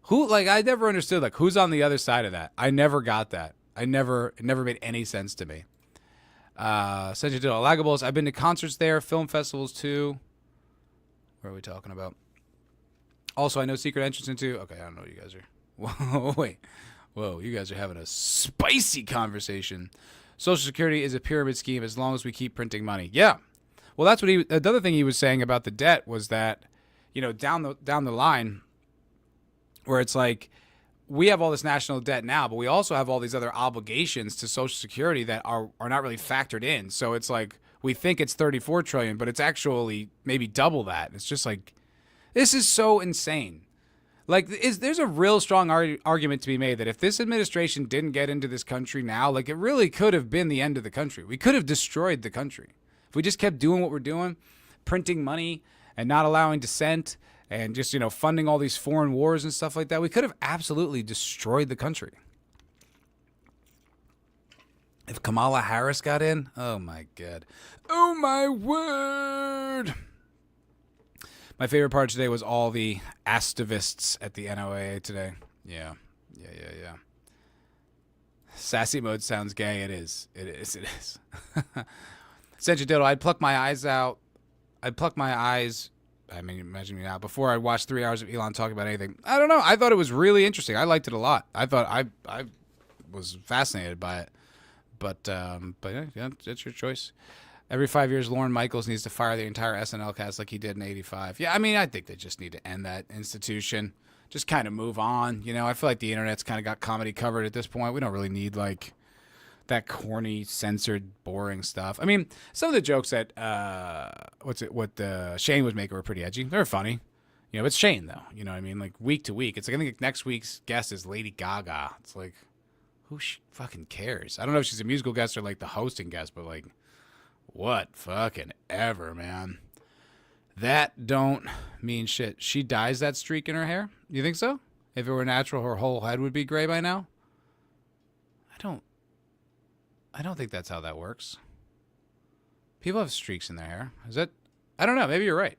Who, like, I never understood, like, who's on the other side of that? I never got that. It never made any sense to me. Central Diddle, Lagables. I've been to concerts there, film festivals too. What are we talking about? Also, I know secret entrance into. Okay, I don't know what you guys are. Whoa, wait. Whoa, you guys are having a spicy conversation. Social Security is a pyramid scheme as long as we keep printing money. Yeah. Well, that's what the other thing he was saying about the debt was that, you know, down the line, where it's like we have all this national debt now, but we also have all these other obligations to Social Security that are not really factored in. So it's like we think it's 34 trillion, but it's actually maybe double that. It's just like, this is so insane. Like, there's a real strong argument to be made that if this administration didn't get into this country now, like, it really could have been the end of the country. We could have destroyed the country. If we just kept doing what we're doing, printing money and not allowing dissent and just, you know, funding all these foreign wars and stuff like that, we could have absolutely destroyed the country. If Kamala Harris got in, oh my God. Oh my word. My favorite part today was all the activists at the NOAA today. Yeah. Sassy mode sounds gay. It is. Central Diddle, I'd pluck my eyes out. I mean, imagine me now. Before I watched 3 hours of Elon talking about anything. I don't know. I thought it was really interesting. I liked it a lot. I thought I was fascinated by it. But yeah, it's your choice. Every 5 years, Lorne Michaels needs to fire the entire SNL cast like he did in '85. Yeah, I mean, I think they just need to end that institution. Just kind of move on. You know, I feel like the internet's kind of got comedy covered at this point. We don't really need, like, that corny, censored, boring stuff. I mean, some of the jokes that Shane was making were pretty edgy. They were funny. You know, it's Shane, though. You know what I mean? Like, week to week. It's like, I think next week's guest is Lady Gaga. It's like, who fucking cares? I don't know if she's a musical guest or, like, the hosting guest, but, like, what fucking ever, man. That don't mean shit. She dyes that streak in her hair? You think so? If it were natural, her whole head would be gray by now? I don't think that's how that works. People have streaks in their hair. Is that? I don't know. Maybe you're right.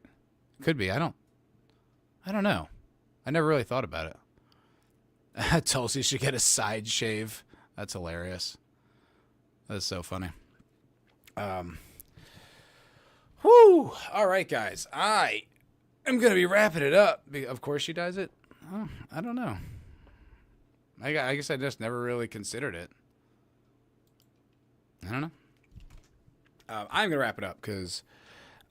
Could be. I don't know. I never really thought about it. Tulsi should get a side shave. That's hilarious. That's so funny. Whew. All right, guys. I am going to be wrapping it up. Of course she does it. Oh, I don't know. I guess I just never really considered it. I don't know. I'm going to wrap it up because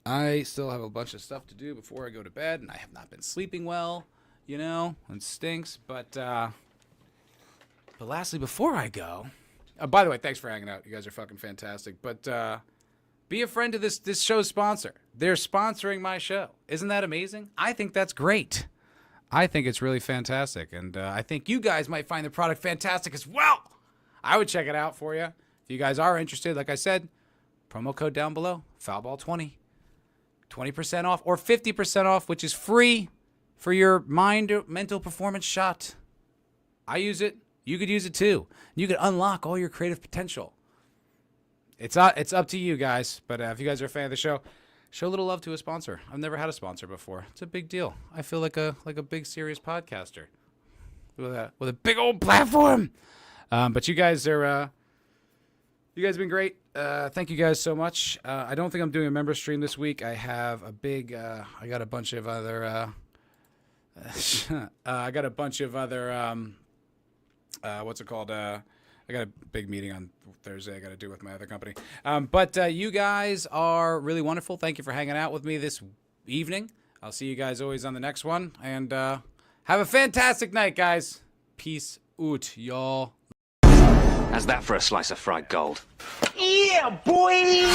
I still have a bunch of stuff to do before I go to bed, and I have not been sleeping well, you know, it stinks. But lastly, before I go, by the way, thanks for hanging out. You guys are fucking fantastic. But be a friend to this show's sponsor. They're sponsoring my show. Isn't that amazing? I think that's great. I think it's really fantastic, and I think you guys might find the product fantastic as well. I would check it out for you. If you guys are interested, like I said, promo code down below, Foulball20. 20% off or 50% off, which is free for your mental performance shot. I use it. You could use it too. You could unlock all your creative potential. It's up to you guys. But if you guys are a fan of the show, show a little love to a sponsor. I've never had a sponsor before. It's a big deal. I feel like a big serious podcaster with a big old platform. But you guys are. You guys have been great. Thank you guys so much. I don't think I'm doing a member stream this week. I have a big, I got a bunch of other, what's it called? I got a big meeting on Thursday I got to do with my other company. But you guys are really wonderful. Thank you for hanging out with me this evening. I'll see you guys always on the next one. And have a fantastic night, guys. Peace out, y'all.
How's that for a slice of fried gold?
Yeah, boy!